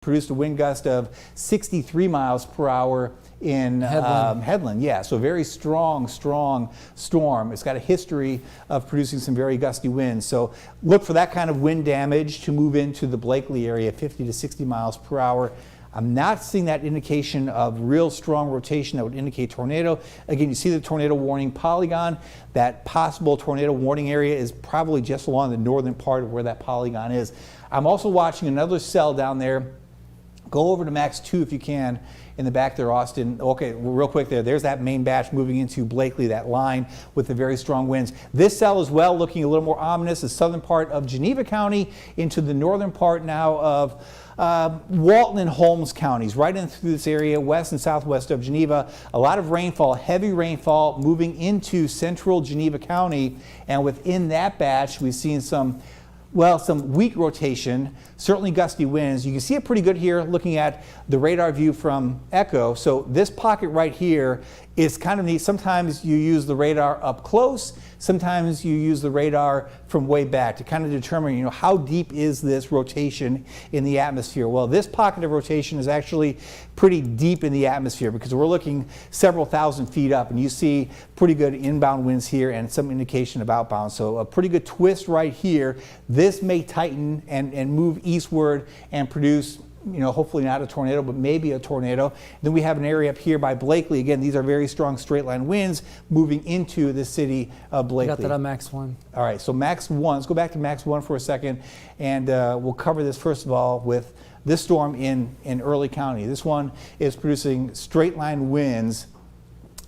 produced a wind gust of 63 miles per hour in Headland. Yeah, so very strong storm. It's got a history of producing some very gusty winds. So look for that kind of wind damage to move into the Blakely area, 50 to 60 miles per hour. I'm not seeing that indication of real strong rotation that would indicate tornado. Again, you see the tornado warning polygon. That possible tornado warning area is probably just along the northern part of where that polygon is. I'm also watching another cell down there. Go over to max 2 if you can in the back there, Austin. Okay, real quick there. There's that main batch moving into Blakely, that line with the very strong winds. This cell as well looking a little more ominous, the southern part of Geneva County into the northern part now of Walton and Holmes counties, right in through this area, west and southwest of Geneva. A lot of rainfall, heavy rainfall moving into central Geneva County, and within that batch we've seen some weak rotation, certainly gusty winds. You can see it pretty good here looking at the radar view from Echo. So this pocket right here is kind of neat. Sometimes you use the radar up close, sometimes you use the radar from way back to kind of determine, how deep is this rotation in the atmosphere. Well, this pocket of rotation is actually pretty deep in the atmosphere because we're looking several thousand feet up, and you see pretty good inbound winds here and some indication of outbound. So a pretty good twist right here. This may tighten and move eastward and produce, hopefully not a tornado, but maybe a tornado. Then we have an area up here by Blakely. Again, these are very strong straight line winds moving into the city of Blakely. Got that on max 1. All right, so max 1. Let's go back to max 1 for a second, and we'll cover this first of all with this storm in Early County. This one is producing straight line winds.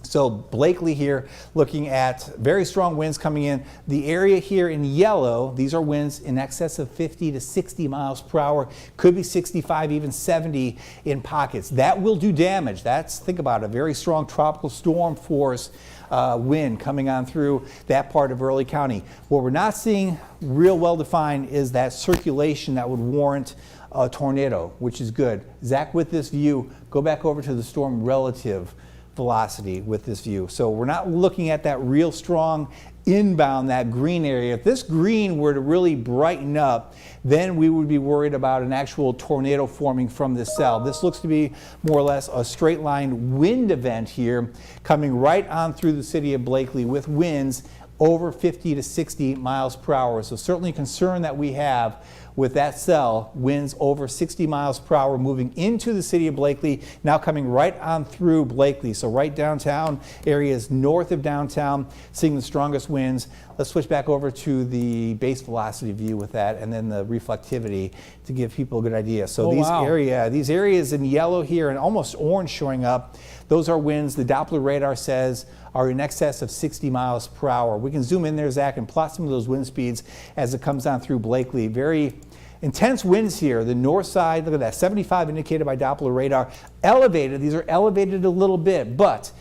So Blakely here looking at very strong winds coming in. The area here in yellow, these are winds in excess of 50 to 60 miles per hour. Could be 65, even 70 in pockets. That will do damage. Think about it, a very strong tropical storm force wind coming on through that part of Early County. What we're not seeing real well defined is that circulation that would warrant a tornado, which is good. Zach, with this view, go back over to the storm relative velocity with this view. So we're not looking at that real strong inbound, that green area. If this green were to really brighten up, then we would be worried about an actual tornado forming from this cell. This looks to be more or less a straight line wind event here coming right on through the city of Blakely with winds over 50 to 60 miles per hour. So certainly a concern that we have with that cell, winds over 60 miles per hour moving into the city of Blakely, now coming right on through Blakely. So right downtown areas north of downtown, seeing the strongest winds. Let's switch back over to the base velocity view with that, and then the reflectivity to give people a good idea. So these areas in yellow here and almost orange showing up, those are winds the Doppler radar says are in excess of 60 miles per hour. We can zoom in there, Zach, and plot some of those wind speeds as it comes on through Blakely. Very intense winds here. The north side, look at that, 75 indicated by Doppler radar. Elevated, these are elevated a little bit, but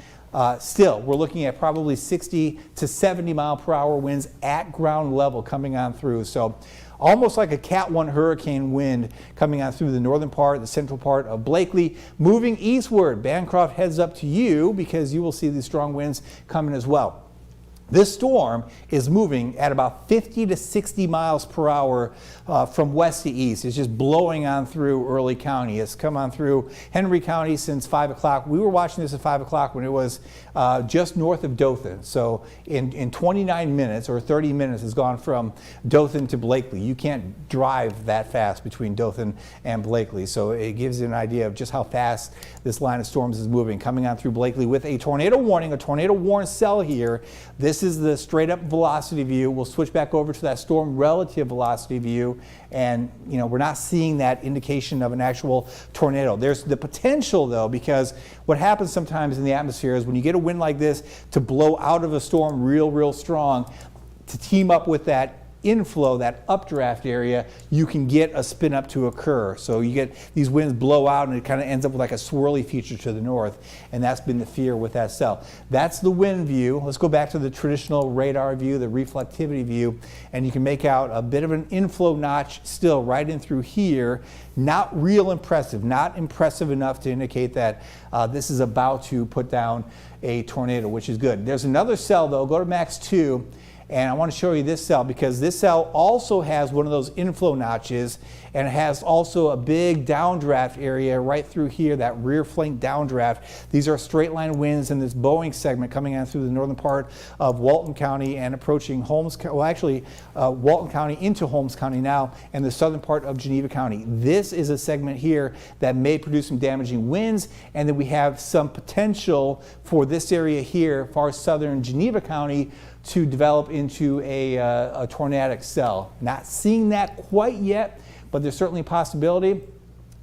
still, we're looking at probably 60 to 70 mile per hour winds at ground level coming on through. So almost like a Cat 1 hurricane wind coming on through the northern part, the central part of Blakely, moving eastward. Bancroft, heads up to you because you will see these strong winds coming as well. This storm is moving at about 50 to 60 miles per hour from west to east. It's just blowing on through Early County. It's come on through Henry County since 5 o'clock. We were watching this at 5 o'clock when it was just north of Dothan. So in 29 minutes or 30 minutes, it's gone from Dothan to Blakely. You can't drive that fast between Dothan and Blakely. So it gives you an idea of just how fast this line of storms is moving, coming on through Blakely with a tornado warning, a tornado warn cell here. This is the straight up velocity view. We'll switch back over to that storm relative velocity view, and we're not seeing that indication of an actual tornado. There's the potential though, because what happens sometimes in the atmosphere is when you get a wind like this to blow out of a storm real strong, to team up with that inflow, that updraft area, you can get a spin up to occur. So you get these winds blow out and it kind of ends up with like a swirly feature to the north, and that's been the fear with that cell. That's the wind view. Let's go back to the traditional radar view, the reflectivity view, and you can make out a bit of an inflow notch still right in through here. Not real impressive, not impressive enough to indicate that this is about to put down a tornado, which is good. There's another cell though, go to max 2, And I want to show you this cell because this cell also has one of those inflow notches, and it has also a big downdraft area right through here, that rear flank downdraft. These are straight line winds in this Boeing segment coming on through the northern part of Walton County and approaching Holmes, well actually Walton County into Holmes County now, and the southern part of Geneva County. This is a segment here that may produce some damaging winds, and then we have some potential for this area here, far southern Geneva County, to develop into a tornadic cell. Not seeing that quite yet, but there's certainly a possibility.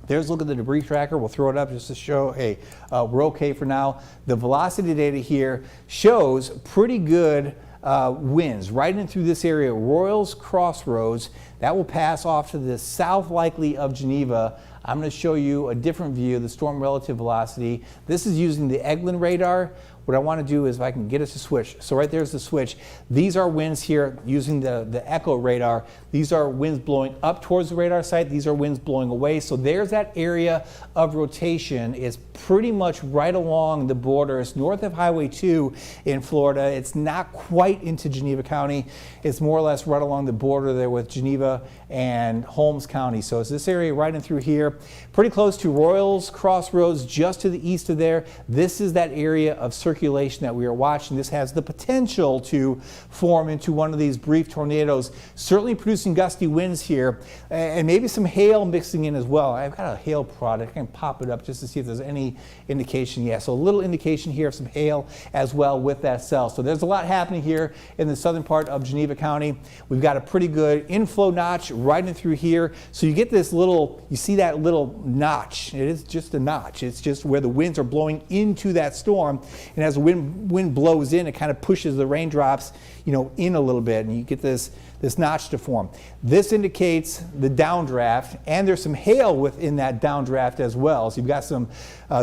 There's a look at the debris tracker. We'll throw it up just to show, hey, we're okay for now. The velocity data here shows pretty good winds right in through this area, Royals Crossroads. That will pass off to the south likely of Geneva. I'm going to show you a different view of the storm relative velocity. This is using the Eglin radar. What I want to do is if I can get us to switch. So right there's the switch. These are winds here using the Echo radar. These are winds blowing up towards the radar site. These are winds blowing away. So there's that area of rotation. It's pretty much right along the border. It's north of Highway 2 in Florida. It's not quite into Geneva County. It's more or less right along the border there with Geneva and Holmes County. So it's this area right in through here, pretty close to Royals Crossroads, just to the east of there. This is that area of circulation that we are watching. This has the potential to form into one of these brief tornadoes, certainly producing gusty winds here, and maybe some hail mixing in as well. I've got a hail product. I can pop it up just to see if there's any indication. Yeah, so a little indication here of some hail as well with that cell. So there's a lot happening here in the southern part of Geneva County. We've got a pretty good inflow notch right in through here. So you get this little, you see that little notch. It is just a notch. It's just where the winds are blowing into that storm. And as the wind blows in, it kind of pushes the raindrops, you know, in a little bit, and you get this notch to form. This indicates the downdraft, and there's some hail within that downdraft as well. So you've got some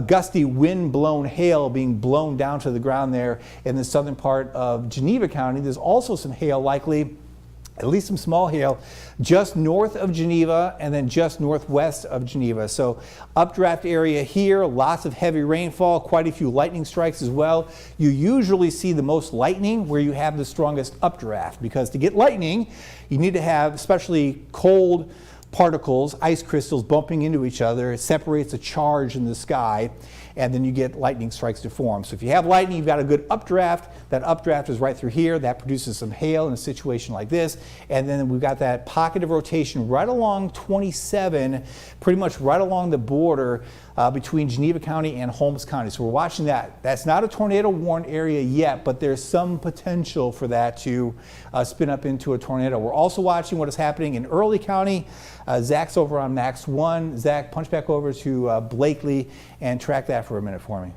gusty wind-blown hail being blown down to the ground there in the southern part of Geneva County. There's also some hail likely, at least some small hail, just north of Geneva and then just northwest of Geneva. So updraft area here, lots of heavy rainfall, quite a few lightning strikes as well. You usually see the most lightning where you have the strongest updraft, because to get lightning, you need to have especially cold particles, ice crystals bumping into each other. It separates a charge in the sky, and then you get lightning strikes to form. So if you have lightning, you've got a good updraft. That updraft is right through here. That produces some hail in a situation like this. And then we've got that pocket of rotation right along 27, pretty much right along the border between Geneva County and Holmes County. So we're watching that. That's not a tornado warned area yet, but there's some potential for that to spin up into a tornado. We're also watching what is happening in Early County. Zach's over on Max 1. Zach, punch back over to Blakely and track that for a minute for me.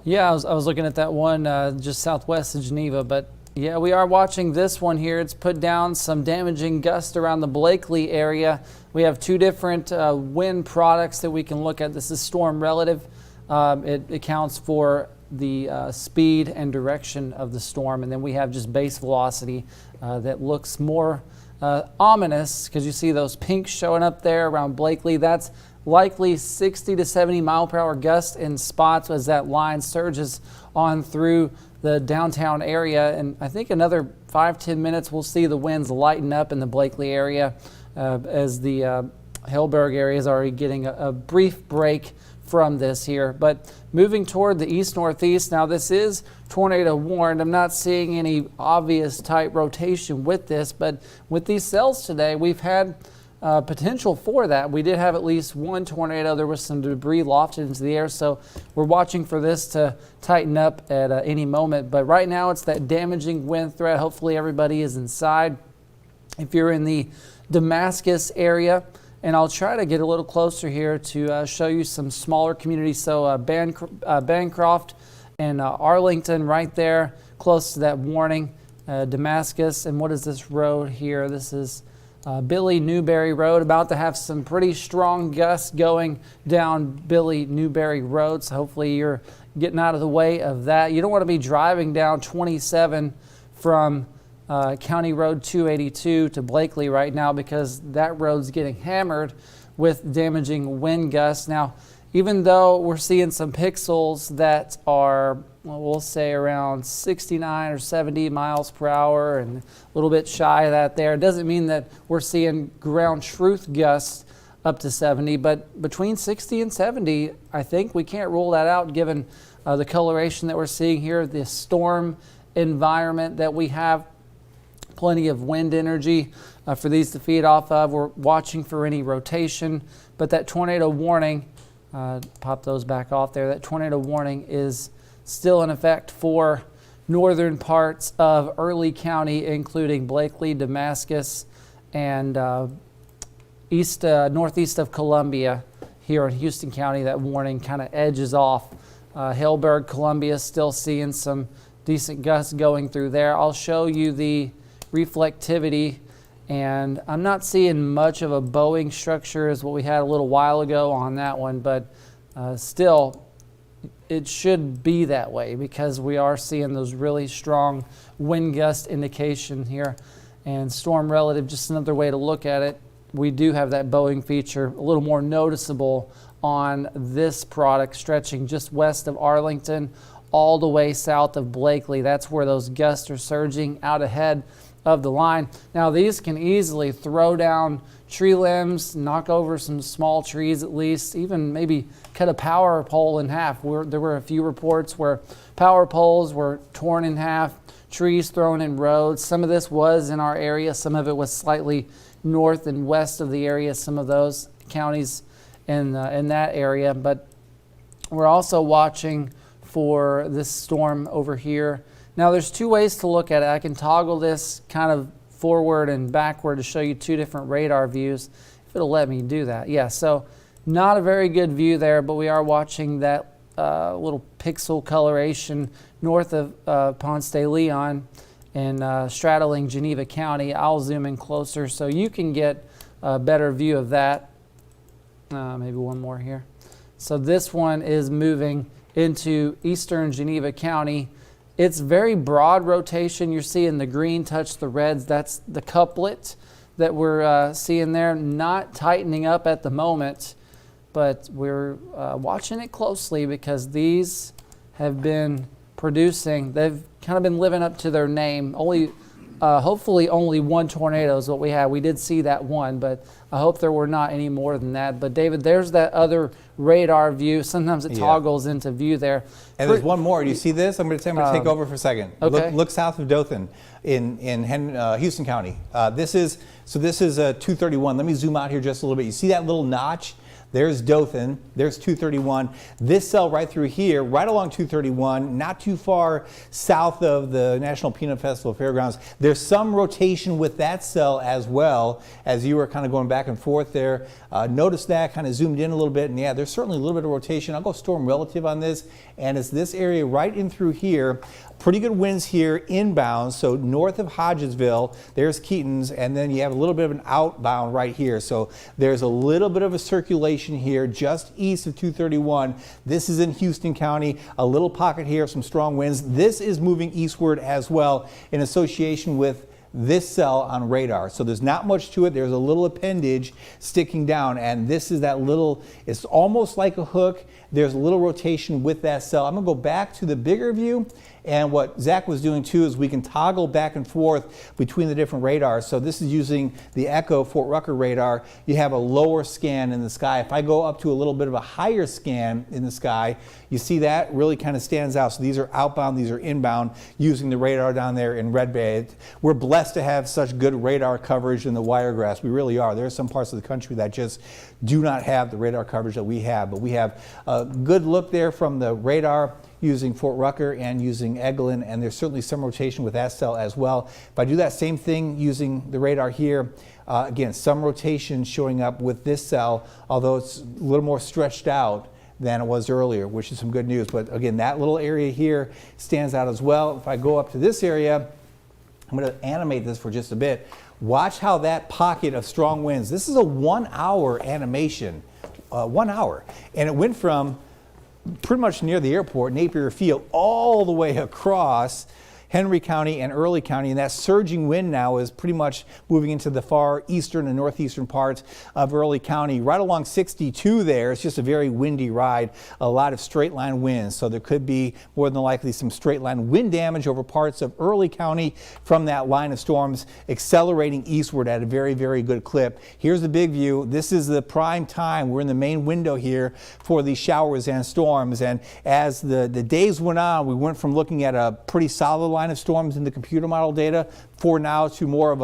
Yeah, I was looking at that one just southwest of Geneva, but yeah, we are watching this one here. It's put down some damaging gusts around the Blakely area. We have two different wind products that we can look at. This is storm relative. It accounts for the speed and direction of the storm, and then we have just base velocity that looks more ominous, because you see those pinks showing up there around Blakely. That's likely 60 to 70 mile per hour gusts in spots as that line surges on through the downtown area. And I think another 5-10 minutes we'll see the winds lighten up in the Blakely area as the Hillberg area is already getting a brief break from this here. But moving toward the east-northeast, now this is tornado warned. I'm not seeing any obvious tight rotation with this, but with these cells today, we've had potential for that. We did have at least one tornado. There was some debris lofted into the air, so we're watching for this to tighten up at any moment. But right now it's that damaging wind threat. Hopefully everybody is inside. If you're in the Damascus area, and I'll try to get a little closer here to show you some smaller communities. So Bancroft and Arlington right there, close to that warning. Damascus, and what is this road here? This is Billy Newberry Road, about to have some pretty strong gusts going down Billy Newberry Road. So hopefully you're getting out of the way of that. You don't want to be driving down 27 from County Road 282 to Blakely right now, because that road's getting hammered with damaging wind gusts. Now, even though we're seeing some pixels that are, well, we'll say around 69 or 70 miles per hour and a little bit shy of that there, it doesn't mean that we're seeing ground truth gusts up to 70, but between 60 and 70, I think we can't rule that out given the coloration that we're seeing here, the storm environment that we have, plenty of wind energy for these to feed off of. We're watching for any rotation, but that tornado warning, pop those back off there, that tornado warning is still in effect for northern parts of Early County, including Blakely, Damascus, and northeast of Columbia here in Houston County. That warning kind of edges off. Hillsburg, Columbia, still seeing some decent gusts going through there. I'll show you the reflectivity, and I'm not seeing much of a bowing structure as what we had a little while ago on that one, but still it should be that way because we are seeing those really strong wind gust indication here. And storm relative, just another way to look at it, we do have that bowing feature a little more noticeable on this product, stretching just west of Arlington all the way south of Blakely. That's where those gusts are surging out ahead of the line. Now these can easily throw down tree limbs, knock over some small trees at least, even maybe cut a power pole in half. There were a few reports where power poles were torn in half, trees thrown in roads. Some of this was in our area, some of it was slightly north and west of the area, some of those counties in that area. But we're also watching for this storm over here. Now there's two ways to look at it. I can toggle this kind of forward and backward to show you two different radar views, if it'll let me do that. Yeah, so not a very good view there, but we are watching that little pixel coloration north of Ponce de Leon and straddling Geneva County. I'll zoom in closer so you can get a better view of that. Maybe one more here. So this one is moving into eastern Geneva County. It's very broad rotation. You're seeing the green touch the reds. That's the couplet that we're seeing there. Not tightening up at the moment, but we're watching it closely because these have been producing. They've kind of been living up to their name. Hopefully only one tornado is what we had. We did see that one, but I hope there were not any more than that. But David, there's that other radar view. Sometimes it toggles into view there. And there's one more. Do you see this? I'm going to take over for a second. Okay. Look south of Dothan in Houston County. This is 231. Let me zoom out here just a little bit. You see that little notch? There's Dothan, there's 231. This cell right through here, right along 231, not too far south of the National Peanut Festival Fairgrounds. There's some rotation with that cell as well, as you were kind of going back and forth there. Notice that, kind of zoomed in a little bit, and yeah, there's certainly a little bit of rotation. I'll go storm relative on this, and it's this area right in through here. Pretty good winds here inbound, so north of Hodgesville, there's Keaton's, and then you have a little bit of an outbound right here. So there's a little bit of a circulation here just east of 231. This is in Houston County, a little pocket here of some strong winds. This is moving eastward as well in association with this cell on radar. So there's not much to it. There's a little appendage sticking down, and this is that little, it's almost like a hook. There's a little rotation with that cell. I'm gonna go back to the bigger view, and what Zach was doing too is we can toggle back and forth between the different radars. So this is using the Echo Fort Rucker radar. You have a lower scan in the sky. If I go up to a little bit of a higher scan in the sky, you see that really kind of stands out. So these are outbound, these are inbound, using the radar down there in Red Bay. We're blessed to have such good radar coverage in the Wiregrass. We really are. There are some parts of the country that just do not have the radar coverage that we have, but we have a good look there from the radar using Fort Rucker and using Eglin, and there's certainly some rotation with that cell as well. If I do that same thing using the radar here, again, some rotation showing up with this cell, although it's a little more stretched out than it was earlier, which is some good news. But again, that little area here stands out as well. If I go up to this area, I'm going to animate this for just a bit. Watch how that pocket of strong winds, this is a 1 hour animation, 1 hour, and it went from pretty much near the airport, Napier Field, all the way across, Henry County and Early County, and that surging wind now is pretty much moving into the far eastern and northeastern parts of Early County. Right along 62 there, it's just a very windy ride, a lot of straight line winds, so there could be more than likely some straight line wind damage over parts of Early County from that line of storms accelerating eastward at a very, very good clip. Here's the big view. This is the prime time. We're in the main window here for these showers and storms, and as the days went on, we went from looking at a pretty solid line of storms in the computer model data for now to more of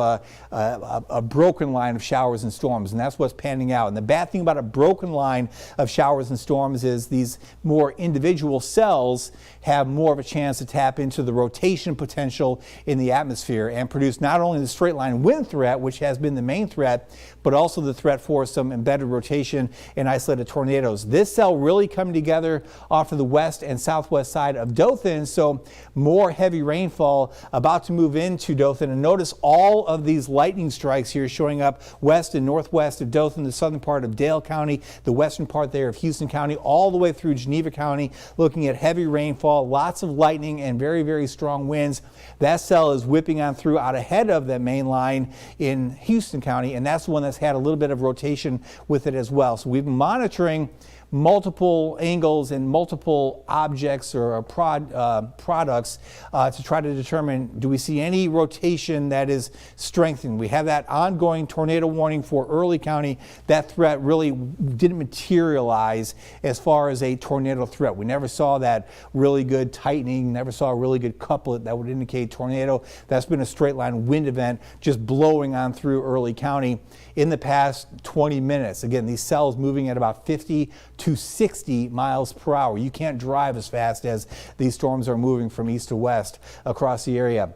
a broken line of showers and storms, and that's what's panning out. And the bad thing about a broken line of showers and storms is these more individual cells have more of a chance to tap into the rotation potential in the atmosphere and produce not only the straight line wind threat, which has been the main threat, but also the threat for some embedded rotation and isolated tornadoes. This cell really coming together off of the west and southwest side of Dothan, so more heavy rainfall about to move into Dothan. And notice all of these lightning strikes here showing up west and northwest of Dothan, the southern part of Dale County, the western part there of Houston County, all the way through Geneva County, looking at heavy rainfall, lots of lightning and very, very strong winds. That cell is whipping on through out ahead of that main line in Houston County, and that's the one that's had a little bit of rotation with it as well. So we've been monitoring multiple angles and multiple objects or products to try to determine, do we see any rotation that is strengthening? We have that ongoing tornado warning for Early County. That threat really didn't materialize as far as a tornado threat. We never saw that really good tightening, never saw a really good couplet that would indicate tornado. That's been a straight line wind event just blowing on through Early County in the past 20 minutes. Again, these cells moving at about 50 to 60 miles per hour. You can't drive as fast as these storms are moving from east to west across the area.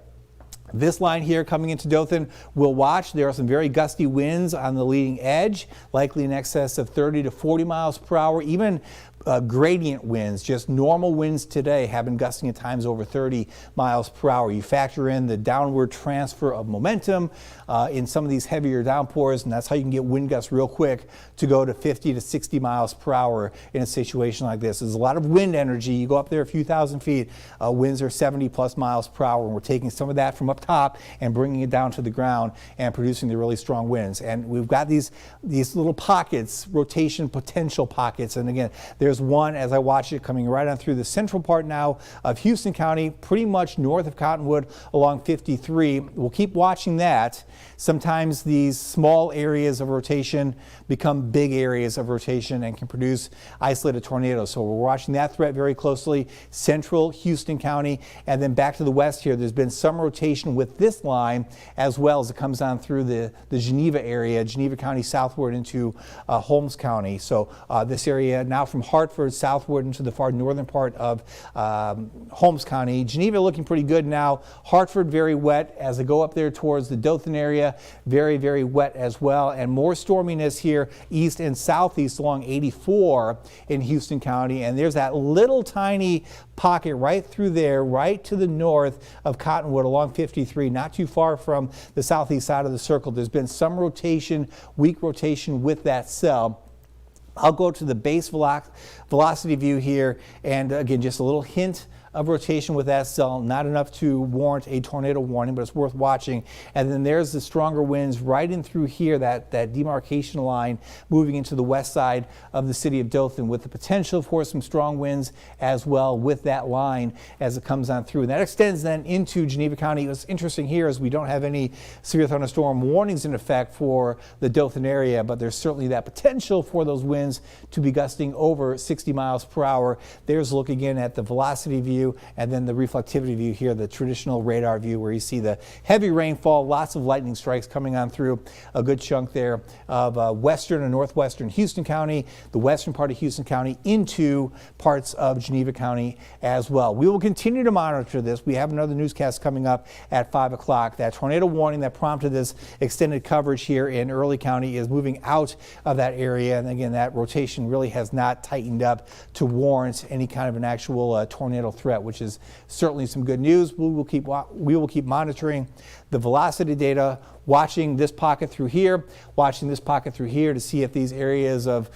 This line here coming into Dothan, we'll watch. There are some very gusty winds on the leading edge, likely in excess of 30 to 40 miles per hour. Even gradient winds, just normal winds today, have been gusting at times over 30 miles per hour. You factor in the downward transfer of momentum in some of these heavier downpours, and that's how you can get wind gusts real quick to go to 50 to 60 miles per hour in a situation like this. There's a lot of wind energy. You go up there a few thousand feet, winds are 70 plus miles per hour, and we're taking some of that from up top and bringing it down to the ground and producing the really strong winds. And we've got these little pockets, rotation potential pockets, and again, there's one as I watch it coming right on through the central part now of Houston County, pretty much north of Cottonwood along 53. We'll keep watching that. Sometimes these small areas of rotation become big areas of rotation and can produce isolated tornadoes. So we're watching that threat very closely. Central Houston County, and then back to the west here, there's been some rotation with this line as well as it comes on through the Geneva area, Geneva County southward into Holmes County. So this area now from Hartford southward into the far northern part of Holmes County. Geneva looking pretty good now. Hartford very wet as they go up there towards the Dothan area. Very, very wet as well. And more storminess here east and southeast along 84 in Houston County. And there's that little tiny pocket right through there, right to the north of Cottonwood along 53, not too far from the southeast side of the circle. There's been some rotation, weak rotation with that cell. I'll go to the base velocity view here, and again, just a little hint of rotation with that cell, not enough to warrant a tornado warning, but it's worth watching. And then there's the stronger winds right in through here, that demarcation line moving into the west side of the city of Dothan, with the potential for some strong winds as well with that line as it comes on through. And that extends then into Geneva County. What's interesting here is we don't have any severe thunderstorm warnings in effect for the Dothan area, but there's certainly that potential for those winds to be gusting over 60 miles per hour. There's a look again at the velocity view, and then the reflectivity view here, the traditional radar view where you see the heavy rainfall, lots of lightning strikes coming on through a good chunk there of western and northwestern Houston County, the western part of Houston County into parts of Geneva County as well. We will continue to monitor this. We have another newscast coming up at 5 o'clock. That tornado warning that prompted this extended coverage here in Early County is moving out of that area, and again, that rotation really has not tightened up to warrant any kind of an actual tornado threat, which is certainly some good news. We will keep monitoring the velocity data. watching this pocket through here, watching this pocket through here to see if these areas of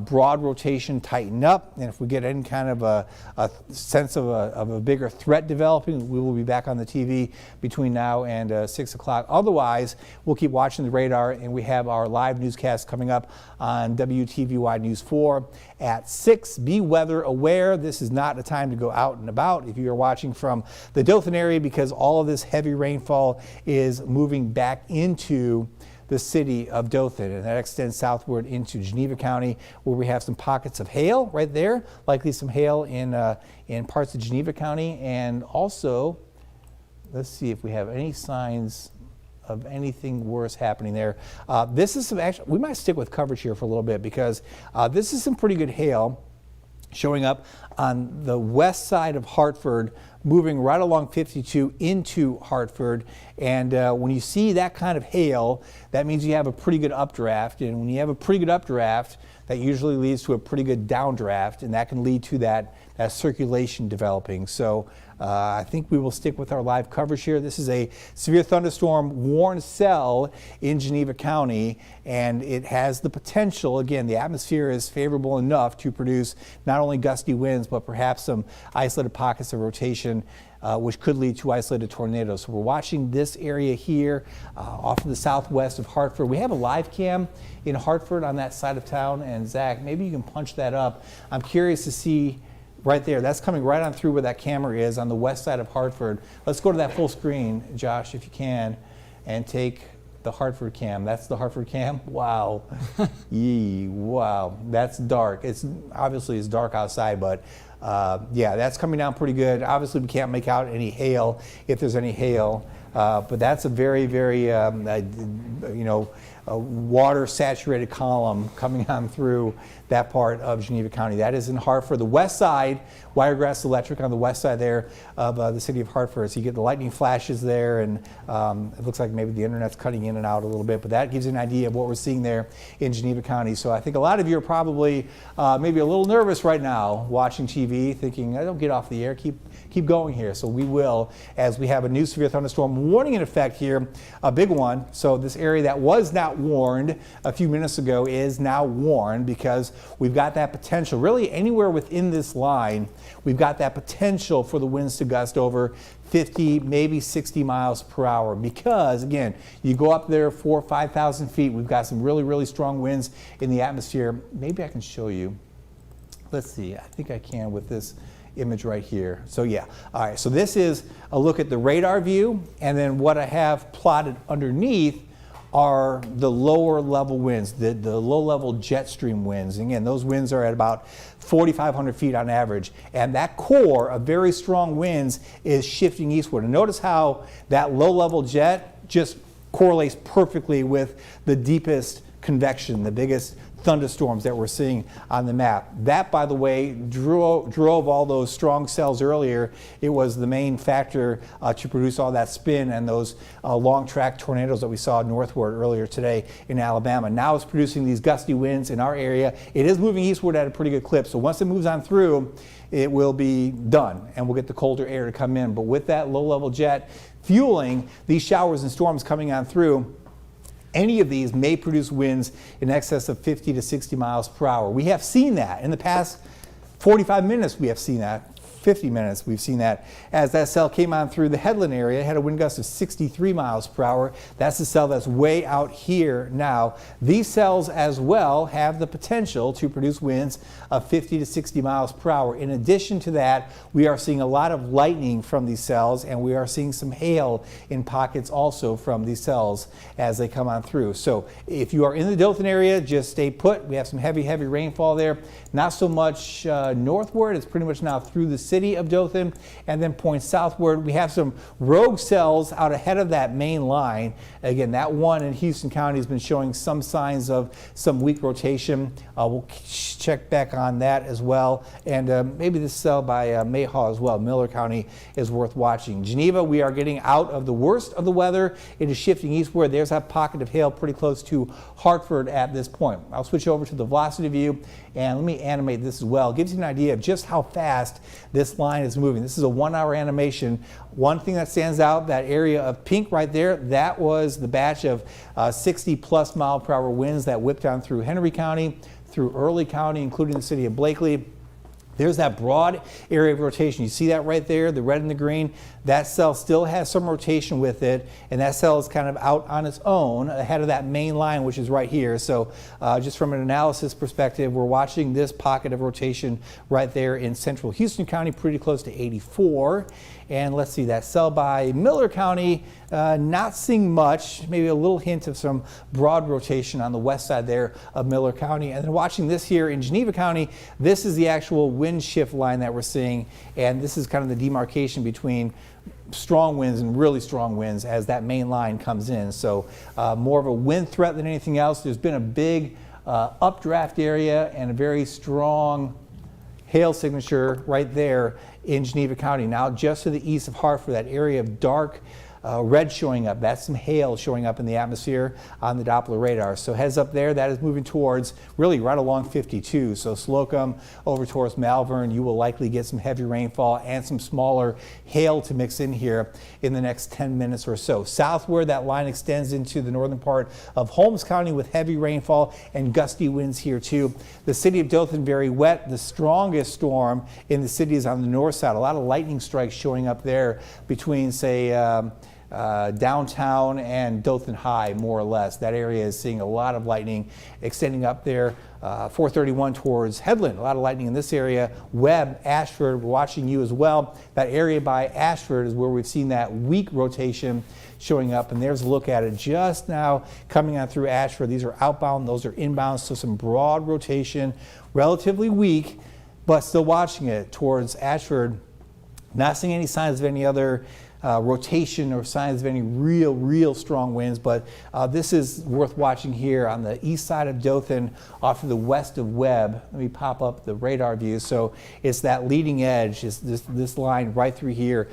broad rotation tighten up, and if we get any kind of a sense of a bigger threat developing, we will be back on the TV between now and 6 o'clock. Otherwise, we'll keep watching the radar, and we have our live newscast coming up on WTVY News 4 at 6. Be weather aware. This is not a time to go out and about if you are watching from the Dothan area, because all of this heavy rainfall is moving back into the city of Dothan, and that extends southward into Geneva County, where we have some pockets of hail right there, likely some hail in parts of Geneva County, and also let's see if we have any signs of anything worse happening there. This is some actually, we might stick with coverage here for a little bit, because this is some pretty good hail showing up on the west side of Hartford, moving right along 52 into Hartford. And when you see that kind of hail, that means you have a pretty good updraft. And when you have a pretty good updraft, that usually leads to a pretty good downdraft, and that can lead to that circulation developing. So I think we will stick with our live coverage here. This is a severe thunderstorm warned cell in Geneva County, and it has the potential, again, the atmosphere is favorable enough to produce not only gusty winds, but perhaps some isolated pockets of rotation, which could lead to isolated tornadoes. So we're watching this area here off to the southwest of Hartford. We have a live cam in Hartford on that side of town, and Zach, maybe you can punch that up. I'm curious to see right there. That's coming right on through where that camera is on the west side of Hartford. Let's go to that full screen, Josh, if you can, and take the Hartford cam. That's the Hartford cam. Wow. Yee, wow. That's dark. It's obviously it's dark outside, but yeah, that's coming down pretty good. Obviously, we can't make out any hail if there's any hail, but that's a very, very, a water-saturated column coming on through that part of Geneva County. That is in Hartford. The west side, Wiregrass Electric on the west side there of the city of Hartford. So you get the lightning flashes there, and it looks like maybe the internet's cutting in and out a little bit, but that gives you an idea of what we're seeing there in Geneva County. So I think a lot of you are probably maybe a little nervous right now watching TV, thinking, I don't get off the air, keep going here. So we will, as we have a new severe thunderstorm warning in effect here, a big one. So this area that was not warned a few minutes ago is now warned, because we've got that potential. Really anywhere within this line, we've got that potential for the winds to gust over 50, maybe 60 miles per hour, because again, you go up there 4,000 or 5,000 feet, we've got some really, really strong winds in the atmosphere. Maybe I can show you. Let's see, I think I can with this image right here. So yeah, all right, so this is a look at the radar view, and then what I have plotted underneath are the lower level winds, the low level jet stream winds. And again, those winds are at about 4,500 feet on average, and that core of very strong winds is shifting eastward. And notice how that low level jet just correlates perfectly with the deepest convection, the biggest thunderstorms that we're seeing on the map. That, by the way, drove all those strong cells earlier. It was the main factor to produce all that spin and those long track tornadoes that we saw northward earlier today in Alabama. Now it's producing these gusty winds in our area. It is moving eastward at a pretty good clip. So once it moves on through, it will be done, and we'll get the colder air to come in. But with that low level jet fueling these showers and storms coming on through, any of these may produce winds in excess of 50 to 60 miles per hour. We have seen that in the past 45 minutes. We have seen that. 50 minutes we've seen that. As that cell came on through the headland area, it had a wind gust of 63 miles per hour. That's the cell that's way out here now. These cells as well have the potential to produce winds of 50 to 60 miles per hour. In addition to that, we are seeing a lot of lightning from these cells, and we are seeing some hail in pockets also from these cells as they come on through. So if you are in the Dothan area, just stay put. We have some heavy rainfall there. Not so much northward. It's pretty much now through the city of Dothan, and then points southward. We have some rogue cells out ahead of that main line. Again, that one in Houston County has been showing some signs of some weak rotation. We'll check back on that as well, and maybe this cell by Mayhaw as well. Miller County is worth watching. Geneva, we are getting out of the worst of the weather. It is shifting eastward. There's that pocket of hail pretty close to Hartford at this point. I'll switch over to the velocity view, and let me animate this as well. It gives you an idea of just how fast this this line is moving. This is a 1 hour animation. One thing that stands out, that area of pink right there, that was the batch of 60+ mile/per-hour winds that whipped down through Henry County, through Early County, including the city of Blakely. There's that broad area of rotation. You see that right there, the red and the green? That cell still has some rotation with it, and that cell is kind of out on its own ahead of that main line, which is right here. So just from an analysis perspective, we're watching this pocket of rotation right there in central Houston County, pretty close to 84. And let's see, that cell by Miller County, not seeing much, maybe a little hint of some broad rotation on the west side there of Miller County. And then watching this here in Geneva County, this is the actual wind shift line that we're seeing. And this is kind of the demarcation between strong winds and really strong winds as that main line comes in. So more of a wind threat than anything else. There's been a big updraft area and a very strong hail signature right there in Geneva County. Now just to the east of Hartford, that area of dark red showing up. That's some hail showing up in the atmosphere on the Doppler radar. So heads up there, that is moving towards really right along 52. So Slocum over towards Malvern, you will likely get some heavy rainfall and some smaller hail to mix in here in the next 10 minutes or so. Southward, that line extends into the northern part of Holmes County with heavy rainfall and gusty winds here too. The city of Dothan very wet. The strongest storm in the city is on the north side. A lot of lightning strikes showing up there between, say, downtown and Dothan High, more or less. That area is seeing a lot of lightning extending up there. 431 towards Headland, a lot of lightning in this area. Webb, Ashford, we're watching you as well. That area by Ashford is where we've seen that weak rotation showing up, and there's a look at it just now coming on through Ashford. These are outbound, those are inbound, so some broad rotation, relatively weak, but still watching it towards Ashford. Not seeing any signs of any other rotation or signs of any real strong winds, but this is worth watching here on the east side of Dothan off to the west of Webb. Let me pop up the radar view. So it's that leading edge, is this line right through here.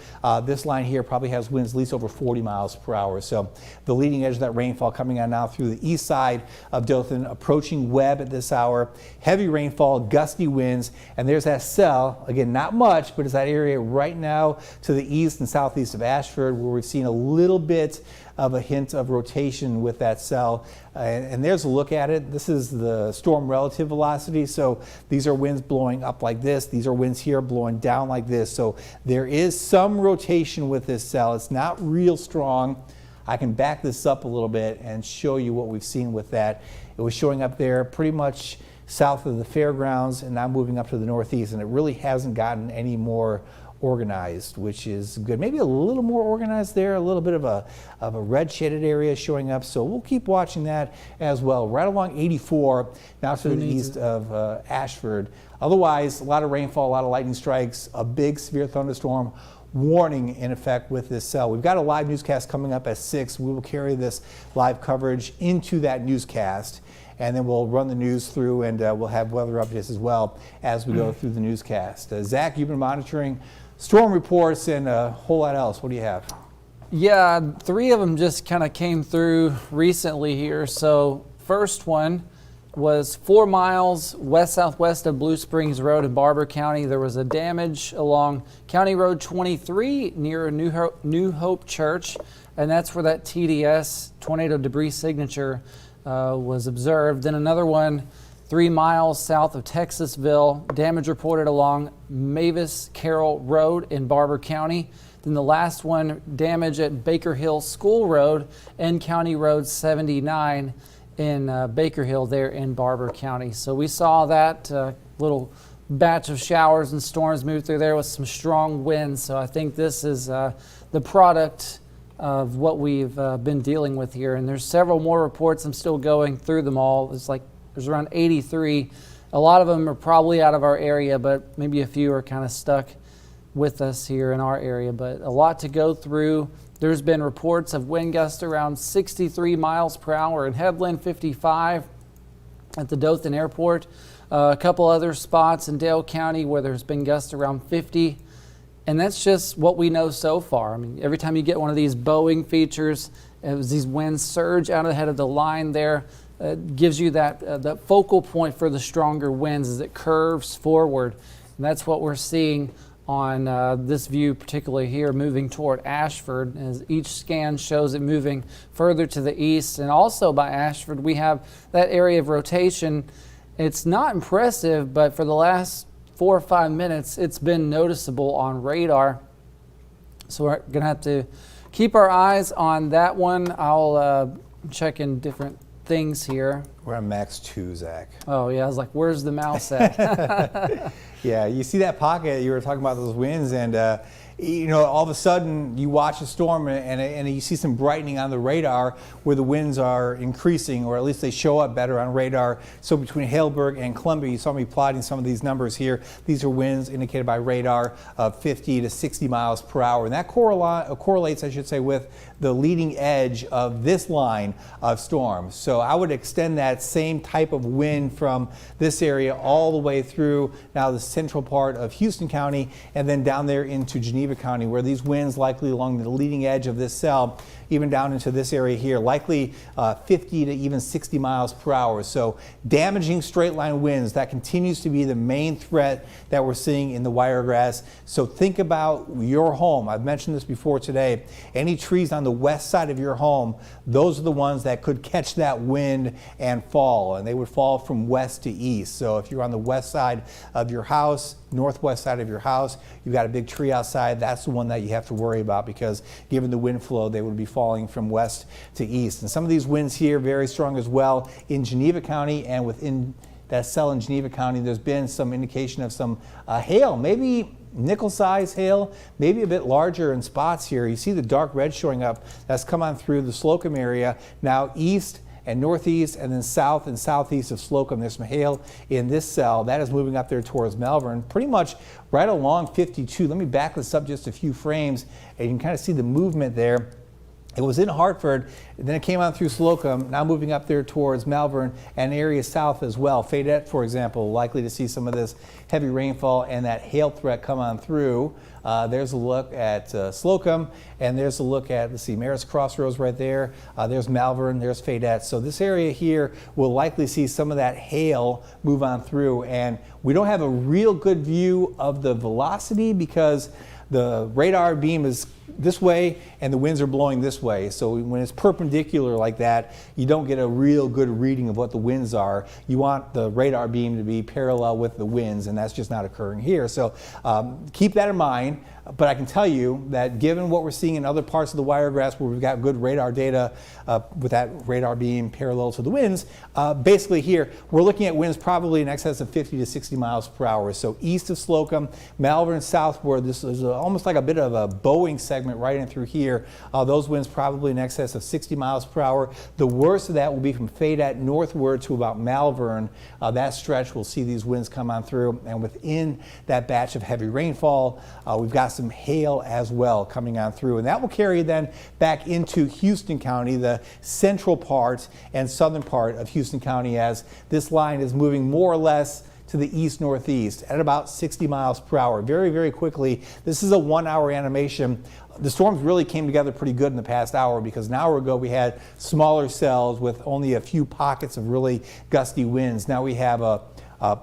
This line here probably has winds at least over 40 miles per hour. So the leading edge of that rainfall coming on now through the east side of Dothan, approaching Webb at this hour. Heavy rainfall, gusty winds, and there's that cell. Again, not much, but it's that area right now to the east and southeast of Ashford where we've seen a little bit of a hint of rotation with that cell. And there's a look at it. This is the storm relative velocity. So these are winds blowing up like this. These are winds here blowing down like this. So there is some rotation with this cell. It's not real strong. I can back this up a little bit and show you what we've seen with that. It was showing up there pretty much south of the fairgrounds and now moving up to the northeast, and it really hasn't gotten any more organized, which is good. Maybe a little more organized there, a little bit of a red shaded area showing up. So we'll keep watching that as well. Right along 84, now to the east of Ashford. Otherwise, a lot of rainfall, a lot of lightning strikes, a big severe thunderstorm warning in effect with this cell. We've got a live newscast coming up at 6. We will carry this live coverage into that newscast, and then we'll run the news through, and we'll have weather updates as well as we go through the newscast. Zach, you've been monitoring storm reports and a whole lot else. What do you have? Yeah, 3 of them just kind of came through recently here. So first one was 4 miles west-southwest of Blue Springs Road in Barber County. There was a damage along County Road 23 near New Hope Church, and that's where that TDS, tornado debris signature, was observed. Then another one 3 miles south of Texasville, damage reported along Mavis Carroll Road in Barber County. Then the last one, damage at Baker Hill School Road and County Road 79 in Baker Hill there in Barber County. So we saw that little batch of showers and storms move through there with some strong winds. So I think this is the product of what we've been dealing with here. And there's several more reports. I'm still going through them all. There's around 83. A lot of them are probably out of our area, but maybe a few are kind of stuck with us here in our area. But a lot to go through. There's been reports of wind gusts around 63 miles per hour in Headland, 55 at the Dothan Airport. A couple other spots in Dale County where there's been gusts around 50. And that's just what we know so far. I mean, every time you get one of these Boeing features, these winds surge out ahead of the line there. Gives you that focal point for the stronger winds as it curves forward. And that's what we're seeing on this view, particularly here, moving toward Ashford, as each scan shows it moving further to the east. And also by Ashford, we have that area of rotation. It's not impressive, but for the last 4 or 5 minutes, it's been noticeable on radar. So we're going to have to keep our eyes on that one. I'll check in different things here. We're on max 2, Zach. Oh, yeah. I was like, where's the mouse at? Yeah, you see that pocket, you were talking about those winds, and all of a sudden you watch a storm and you see some brightening on the radar where the winds are increasing, or at least they show up better on radar. So between Haleburg and Columbia, you saw me plotting some of these numbers here. These are winds indicated by radar of 50 to 60 miles per hour. And that correlates, I should say, with the leading edge of this line of storms. So I would extend that same type of wind from this area all the way through now the central part of Houston County and then down there into Geneva County, where these winds likely along the leading edge of this cell, even down into this area here, likely 50 to even 60 miles per hour. So damaging straight line winds, that continues to be the main threat that we're seeing in the Wiregrass. So think about your home. I've mentioned this before today. Any trees on the west side of your home, those are the ones that could catch that wind and fall, and they would fall from west to east. So if you're on the west side of your house, northwest side of your house, you've got a big tree outside, that's the one that you have to worry about, because given the wind flow, they would be falling from west to east. And some of these winds here very strong as well in Geneva County, and within that cell in Geneva County, there's been some indication of some hail, maybe nickel-sized hail, maybe a bit larger in spots here. You see the dark red showing up. That's come on through the Slocum area, now east and northeast, and then south and southeast of Slocum. There's some hail in this cell. That is moving up there towards Malvern, pretty much right along 52. Let me back this up just a few frames, and you can kind of see the movement there. It was in Hartford, then it came on through Slocum, now moving up there towards Malvern and areas south as well. Fayette, for example, likely to see some of this heavy rainfall and that hail threat come on through. There's a look at Slocum, and there's a look at, let's see, Marist Crossroads right there. There's Malvern, there's Fayette. So this area here will likely see some of that hail move on through, and we don't have a real good view of the velocity because the radar beam is this way and the winds are blowing this way. So when it's perpendicular like that, you don't get a real good reading of what the winds are. You want the radar beam to be parallel with the winds, and that's just not occurring here. So keep that in mind. But I can tell you that given what we're seeing in other parts of the Wiregrass where we've got good radar data with that radar beam parallel to the winds, basically here we're looking at winds probably in excess of 50 to 60 miles per hour. So east of Slocum, Malvern southward, this is almost like a bit of a Boeing segment right in through here. Those winds probably in excess of 60 miles per hour. The worst of that will be from Fayette northward to about Malvern. That stretch will see these winds come on through, and within that batch of heavy rainfall, we've got some hail as well coming on through, and that will carry then back into Houston County, the central part and southern part of Houston County, as this line is moving more or less to the east-northeast at about 60 miles per hour. Very, very quickly. This is a 1-hour animation. The storms really came together pretty good in the past hour, because an hour ago we had smaller cells with only a few pockets of really gusty winds. Now we have a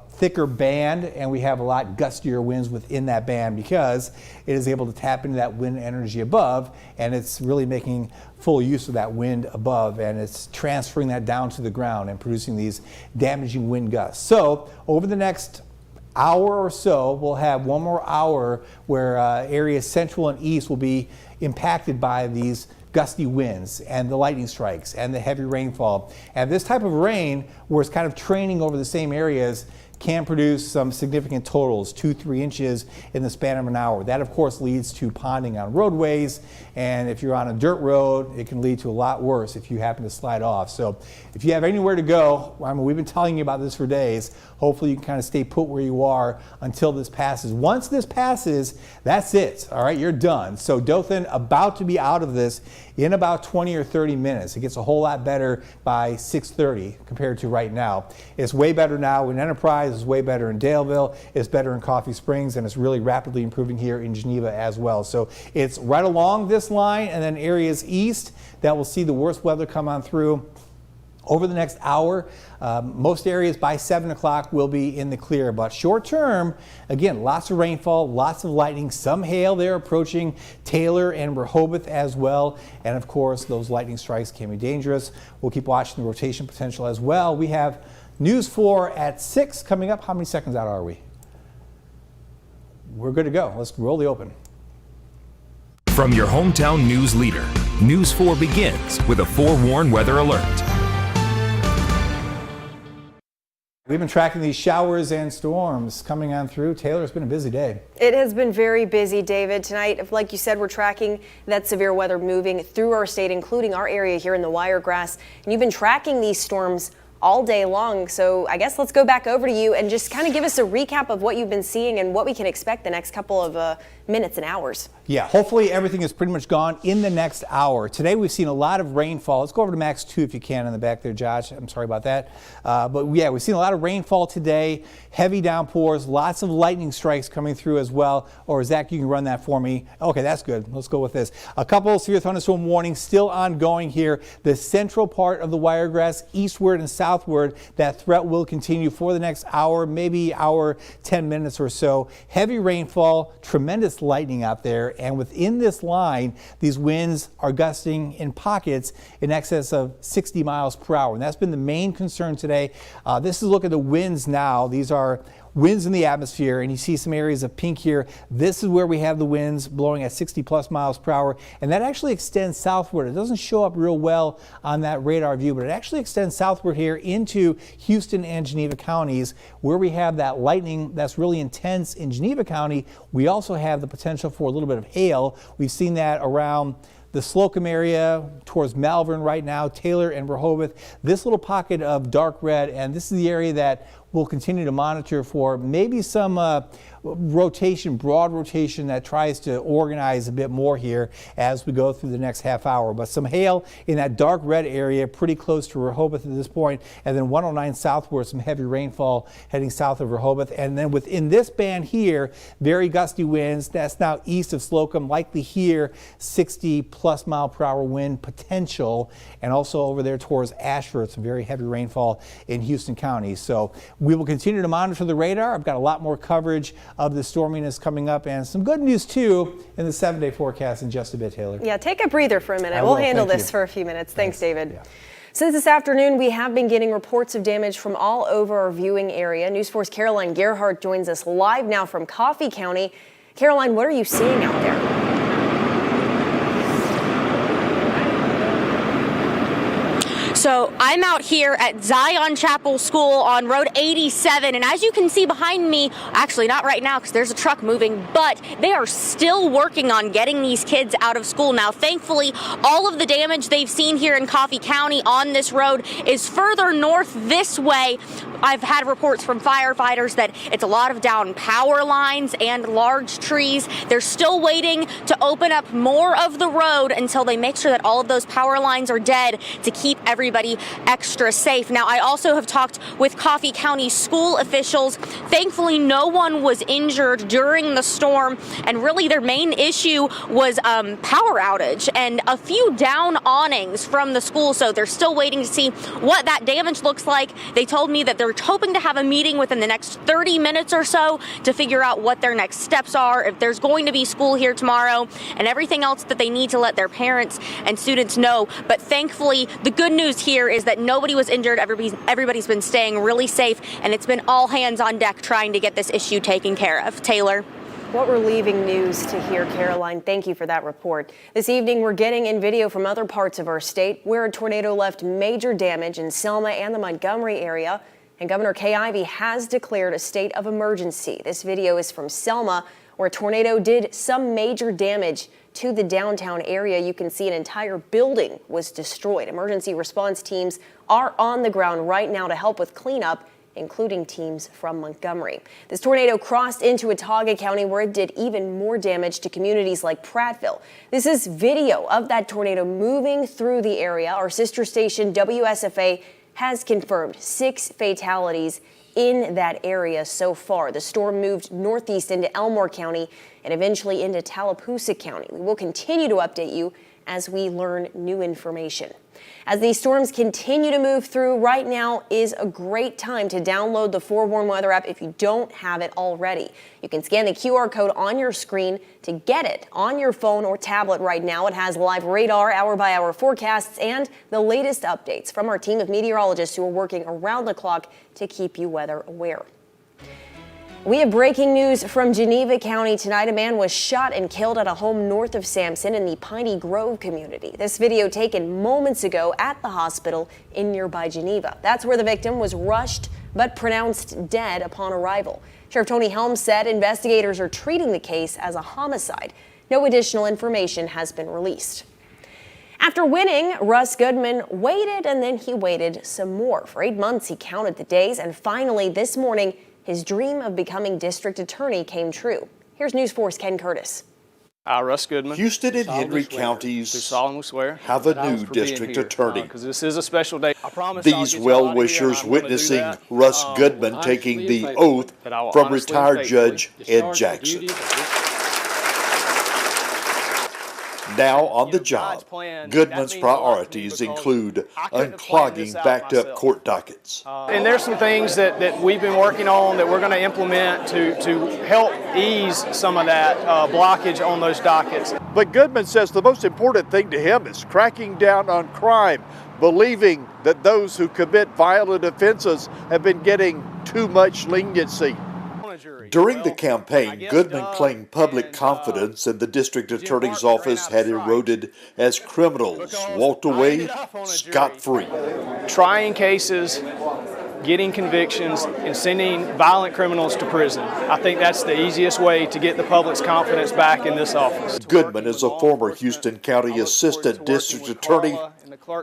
thicker band, and we have a lot gustier winds within that band because it is able to tap into that wind energy above, and it's really making full use of that wind above, and it's transferring that down to the ground and producing these damaging wind gusts. So over the next hour or so, we'll have one more hour where areas central and east will be impacted by these gusty winds and the lightning strikes and the heavy rainfall. And this type of rain, where it's kind of training over the same areas, can produce some significant totals, 2-3 inches in the span of an hour. That, of course, leads to ponding on roadways, and if you're on a dirt road, it can lead to a lot worse if you happen to slide off. So if you have anywhere to go, I mean, we've been telling you about this for days. Hopefully you can kind of stay put where you are until this passes. Once this passes, that's it. All right, you're done. So Dothan about to be out of this in about 20 or 30 minutes. It gets a whole lot better by 6:30 compared to right now. It's way better now in Enterprise. It's way better in Daleville. It's better in Coffee Springs, and it's really rapidly improving here in Geneva as well. So it's right along this line, and then areas east that will see the worst weather come on through Over the next hour, most areas by 7 o'clock will be in the clear. But short term, again, lots of rainfall, lots of lightning, some hail there approaching Taylor and Rehoboth as well. And of course, those lightning strikes can be dangerous. We'll keep watching the rotation potential as well. We have News 4 at 6 coming up. How many seconds out are we? We're good to go. Let's roll the open. From your hometown news leader, News 4 begins with a forewarned weather alert. We've been tracking these showers and storms coming on through. Taylor, it's been a busy day. It has been very busy, David. Tonight, like you said, we're tracking that severe weather moving through our state, including our area here in the Wiregrass. And you've been tracking these storms all day long. So I guess let's go back over to you and just kind of give us a recap of what you've been seeing and what we can expect the next couple of minutes and hours. Yeah, hopefully everything is pretty much gone in the next hour. Today we've seen a lot of rainfall. Let's go over to Max 2 if you can in the back there, Josh. I'm sorry about that. But yeah, we've seen a lot of rainfall today, heavy downpours, lots of lightning strikes coming through as well. Or Zach, you can run that for me. Okay, that's good. Let's go with this. A couple severe thunderstorm warnings still ongoing here. The central part of the Wiregrass, eastward and southward, that threat will continue for the next hour, maybe hour, 10 minutes or so. Heavy rainfall, tremendous lightning out there, and within this line, these winds are gusting in pockets in excess of 60 miles per hour, and that's been the main concern today. This is a look at the winds now. These are winds in the atmosphere, and you see some areas of pink here. This is where we have the winds blowing at 60 plus miles per hour, and that actually extends southward. It doesn't show up real well on that radar view, but it actually extends southward here into Houston and Geneva counties, where we have that lightning that's really intense in Geneva County. We also have the potential for a little bit of hail. We've seen that around the Slocum area towards Malvern right now, Taylor and Rehoboth. This little pocket of dark red, and this is the area that we'll continue to monitor for maybe some rotation, broad rotation that tries to organize a bit more here as we go through the next half hour. But some hail in that dark red area pretty close to Rehoboth at this point, and then 109 southward, some heavy rainfall heading south of Rehoboth. And then within this band here, very gusty winds. That's now east of Slocum, likely here 60 plus mile per hour wind potential, and also over there towards Ashford, some very heavy rainfall in Houston County. So we will continue to monitor the radar. I've got a lot more coverage of the storminess coming up, and some good news too in the 7-day forecast in just a bit, Taylor. Yeah, take a breather for a minute. We'll handle this for a few minutes. Thanks, David. Yeah. Since this afternoon, we have been getting reports of damage from all over our viewing area. News 4's Caroline Gerhardt joins us live now from Coffee County. Caroline, what are you seeing out there? So I'm out here at Zion Chapel School on Road 87, and as you can see behind me, actually not right now because there's a truck moving, but they are still working on getting these kids out of school. Now, thankfully, all of the damage they've seen here in Coffee County on this road is further north this way. I've had reports from firefighters that it's a lot of down power lines and large trees. They're still waiting to open up more of the road until they make sure that all of those power lines are dead to keep everybody extra safe. Now, I also have talked with Coffee County school officials. Thankfully, no one was injured during the storm, and really their main issue was power outage and a few down awnings from the school, so they're still waiting to see what that damage looks like. They told me that they're hoping to have a meeting within the next 30 minutes or so to figure out what their next steps are, if there's going to be school here tomorrow, and everything else that they need to let their parents and students know. But thankfully, the good news here is that nobody was injured. Everybody's been staying really safe, and it's been all hands on deck trying to get this issue taken care of. Taylor. What relieving news to hear, Caroline. Thank you for that report. This evening, we're getting in video from other parts of our state where a tornado left major damage in Selma and the Montgomery area, and Governor Kay Ivey has declared a state of emergency. This video is from Selma, where a tornado did some major damage to the downtown area. You can see an entire building was destroyed. Emergency response teams are on the ground right now to help with cleanup, including teams from Montgomery. This tornado crossed into Watauga County, where it did even more damage to communities like Prattville. This is video of that tornado moving through the area. Our sister station, WSFA, has confirmed 6 fatalities in that area so far. The storm moved northeast into Elmore County and eventually into Tallapoosa County. We will continue to update you as we learn new information. As these storms continue to move through, right now is a great time to download the Forewarn Weather app if you don't have it already. You can scan the QR code on your screen to get it on your phone or tablet right now. It has live radar, hour-by-hour forecasts, and the latest updates from our team of meteorologists who are working around the clock to keep you weather aware. We have breaking news from Geneva County tonight. A man was shot and killed at a home north of Sampson in the Piney Grove community. This video taken moments ago at the hospital in nearby Geneva. That's where the victim was rushed but pronounced dead upon arrival. Sheriff Tony Helms said investigators are treating the case as a homicide. No additional information has been released. After winning, Russ Goodman waited and then he waited some more. For 8 months, he counted the days, and finally this morning, his dream of becoming district attorney came true. Here's News 4's Ken Curtis. Russ Goodman. Houston and Henry counties solemnly swear have a new district attorney. Because this is a special day. I promise These well-wishers witnessing Russ Goodman taking the oath from retired Judge Ed Jackson. Now on the job, Goodman's priorities include unclogging backed-up court dockets. And there's some things that we've been working on that we're going to implement to help ease some of that blockage on those dockets. But Goodman says the most important thing to him is cracking down on crime, believing that those who commit violent offenses have been getting too much leniency. During the campaign, Goodman claimed public confidence in the district attorney's office had eroded as criminals walked away scot-free. Trying cases, getting convictions, and sending violent criminals to prison. I think that's the easiest way to get the public's confidence back in this office. Goodman is a former Houston County Assistant District Attorney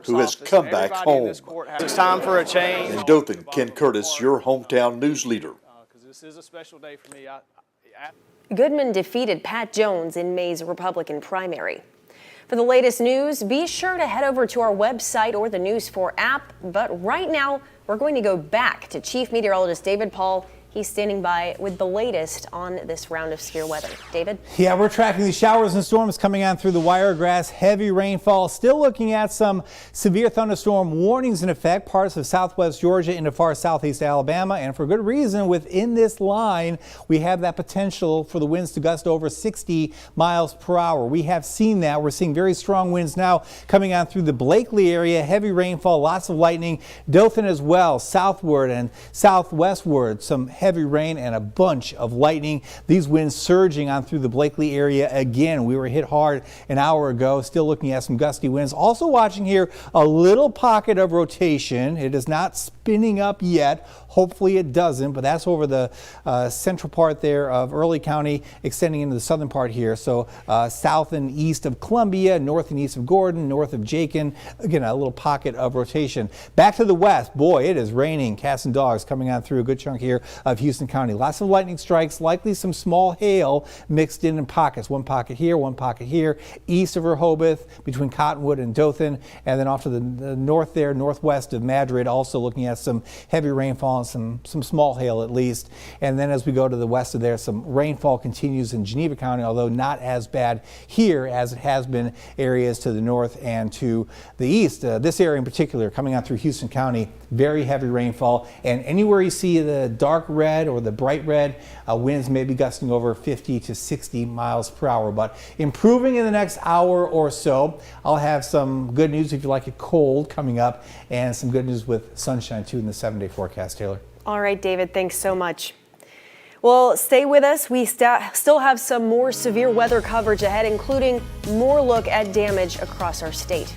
who has come back home. It's time for a change. In Dothan, Ken Curtis, your hometown news leader. This is a special day for me. Goodman defeated Pat Jones in May's Republican primary. For the latest news, be sure to head over to our website or the News 4 app. But right now, we're going to go back to Chief Meteorologist David Paul. He's standing by with the latest on this round of severe weather. David? Yeah, we're tracking these showers and storms coming on through the Wiregrass. Heavy rainfall. Still looking at some severe thunderstorm warnings in effect. Parts of southwest Georgia into far southeast Alabama. And for good reason, within this line, we have that potential for the winds to gust over 60 miles per hour. We have seen that. We're seeing very strong winds now coming on through the Blakely area. Heavy rainfall, lots of lightning. Dothan as well, southward and southwestward. Some heavy rain and a bunch of lightning. These winds surging on through the Blakely area again. We were hit hard an hour ago. Still looking at some gusty winds. Also watching here a little pocket of rotation. It is not spinning up yet. Hopefully it doesn't, but that's over the central part there of Early County, extending into the southern part here. So south and east of Columbia, north and east of Gordon, north of Jakin. Again, a little pocket of rotation. Back to the west. Boy, it is raining. Cats and dogs coming on through a good chunk here of Houston County. Lots of lightning strikes, likely some small hail mixed in pockets. One pocket here, east of Rehoboth, between Cottonwood and Dothan, and then off to the north there, northwest of Madrid, also looking at some heavy rainfall and some small hail at least. And then as we go to the west of there, some rainfall continues in Geneva County, although not as bad here as it has been areas to the north and to the east. This area in particular, coming out through Houston County, very heavy rainfall, and anywhere you see the dark red or the bright red, winds may be gusting over 50 to 60 miles per hour, but improving in the next hour or so. I'll have some good news if you like it cold coming up, and some good news with sunshine too in the 7-day forecast. Taylor. All right, David, thanks so much. Well, stay with us. We still have some more severe weather coverage ahead, including more look at damage across our state.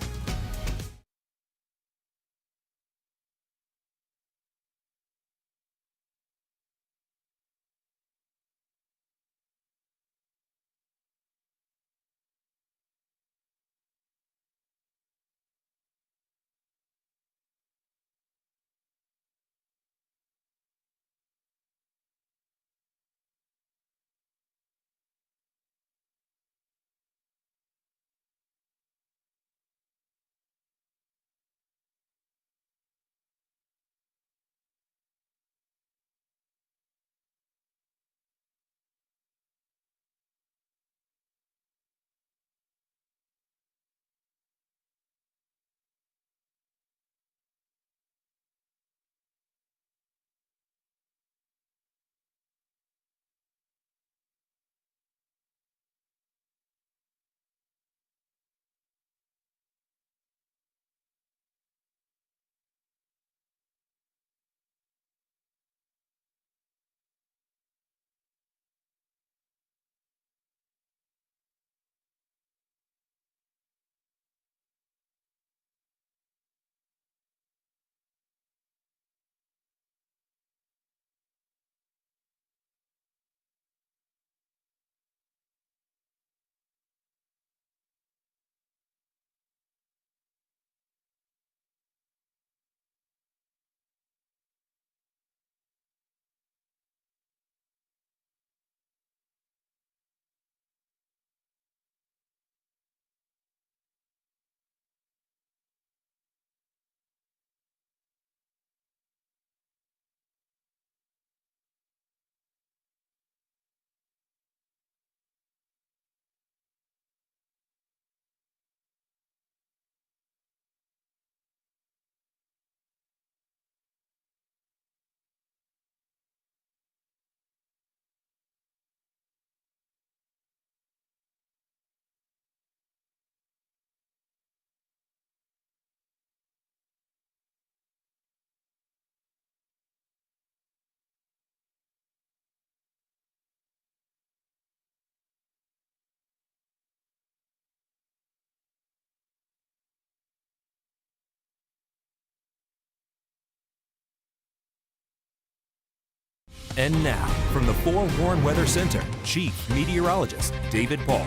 And now, from the Forewarn Weather Center, Chief Meteorologist David Paul.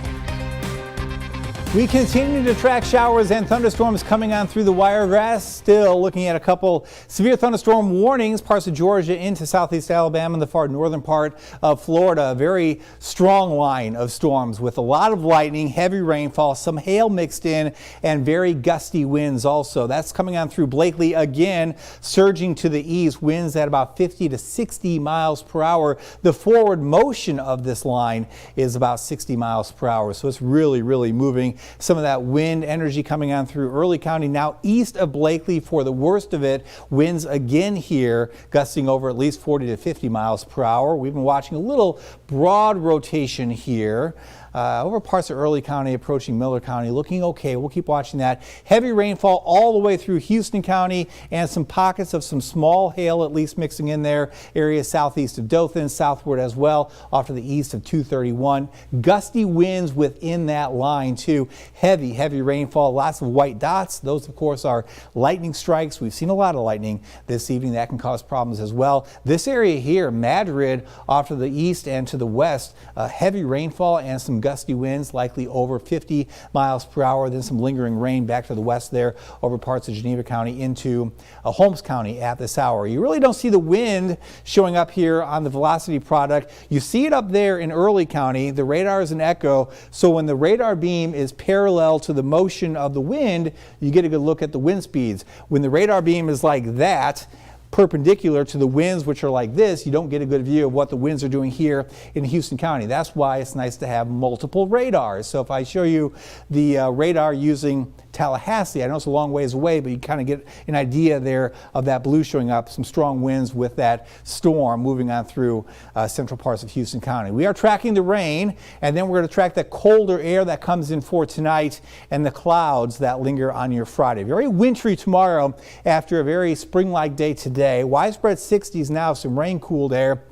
We continue to track showers and thunderstorms coming on through the Wiregrass. Still looking at a couple severe thunderstorm warnings, parts of Georgia into southeast Alabama and the far northern part of Florida. A very strong line of storms with a lot of lightning, heavy rainfall, some hail mixed in, and very gusty winds also. That's coming on through Blakely again, surging to the east, winds at about 50 to 60 miles per hour. The forward motion of this line is about 60 miles per hour, so it's really moving. Some of that wind energy coming on through Early County, now east of Blakely for the worst of it. Winds again here gusting over at least 40 to 50 miles per hour. We've been watching a little broad rotation here. Over parts of Early County approaching Miller County, looking okay. We'll keep watching that. Heavy rainfall all the way through Houston County and some pockets of some small hail at least mixing in there. Areas southeast of Dothan, southward as well, off to the east of 231. Gusty winds within that line too. Heavy rainfall, lots of white dots. Those of course are lightning strikes. We've seen a lot of lightning this evening. That can cause problems as well. This area here, Madrid, off to the east and to the west, heavy rainfall and some gusty winds, likely over 50 miles per hour. Then some lingering rain back to the west there over parts of Geneva County into Holmes County at this hour. You really don't see the wind showing up here on the velocity product. You see it up there in Early County. The radar is an echo, so when the radar beam is parallel to the motion of the wind, you get a good look at the wind speeds. When the radar beam is like that, perpendicular to the winds, which are like this, you don't get a good view of what the winds are doing here in Houston County. That's why it's nice to have multiple radars. So if I show you the radar using Tallahassee, I know it's a long ways away, but you kind of get an idea there of that blue showing up, some strong winds with that storm moving on through central parts of Houston County. We are tracking the rain, and then we're going to track that colder air that comes in for tonight and the clouds that linger on your Friday. Very wintry tomorrow after a very spring-like day today. Widespread 60s now, some rain-cooled air.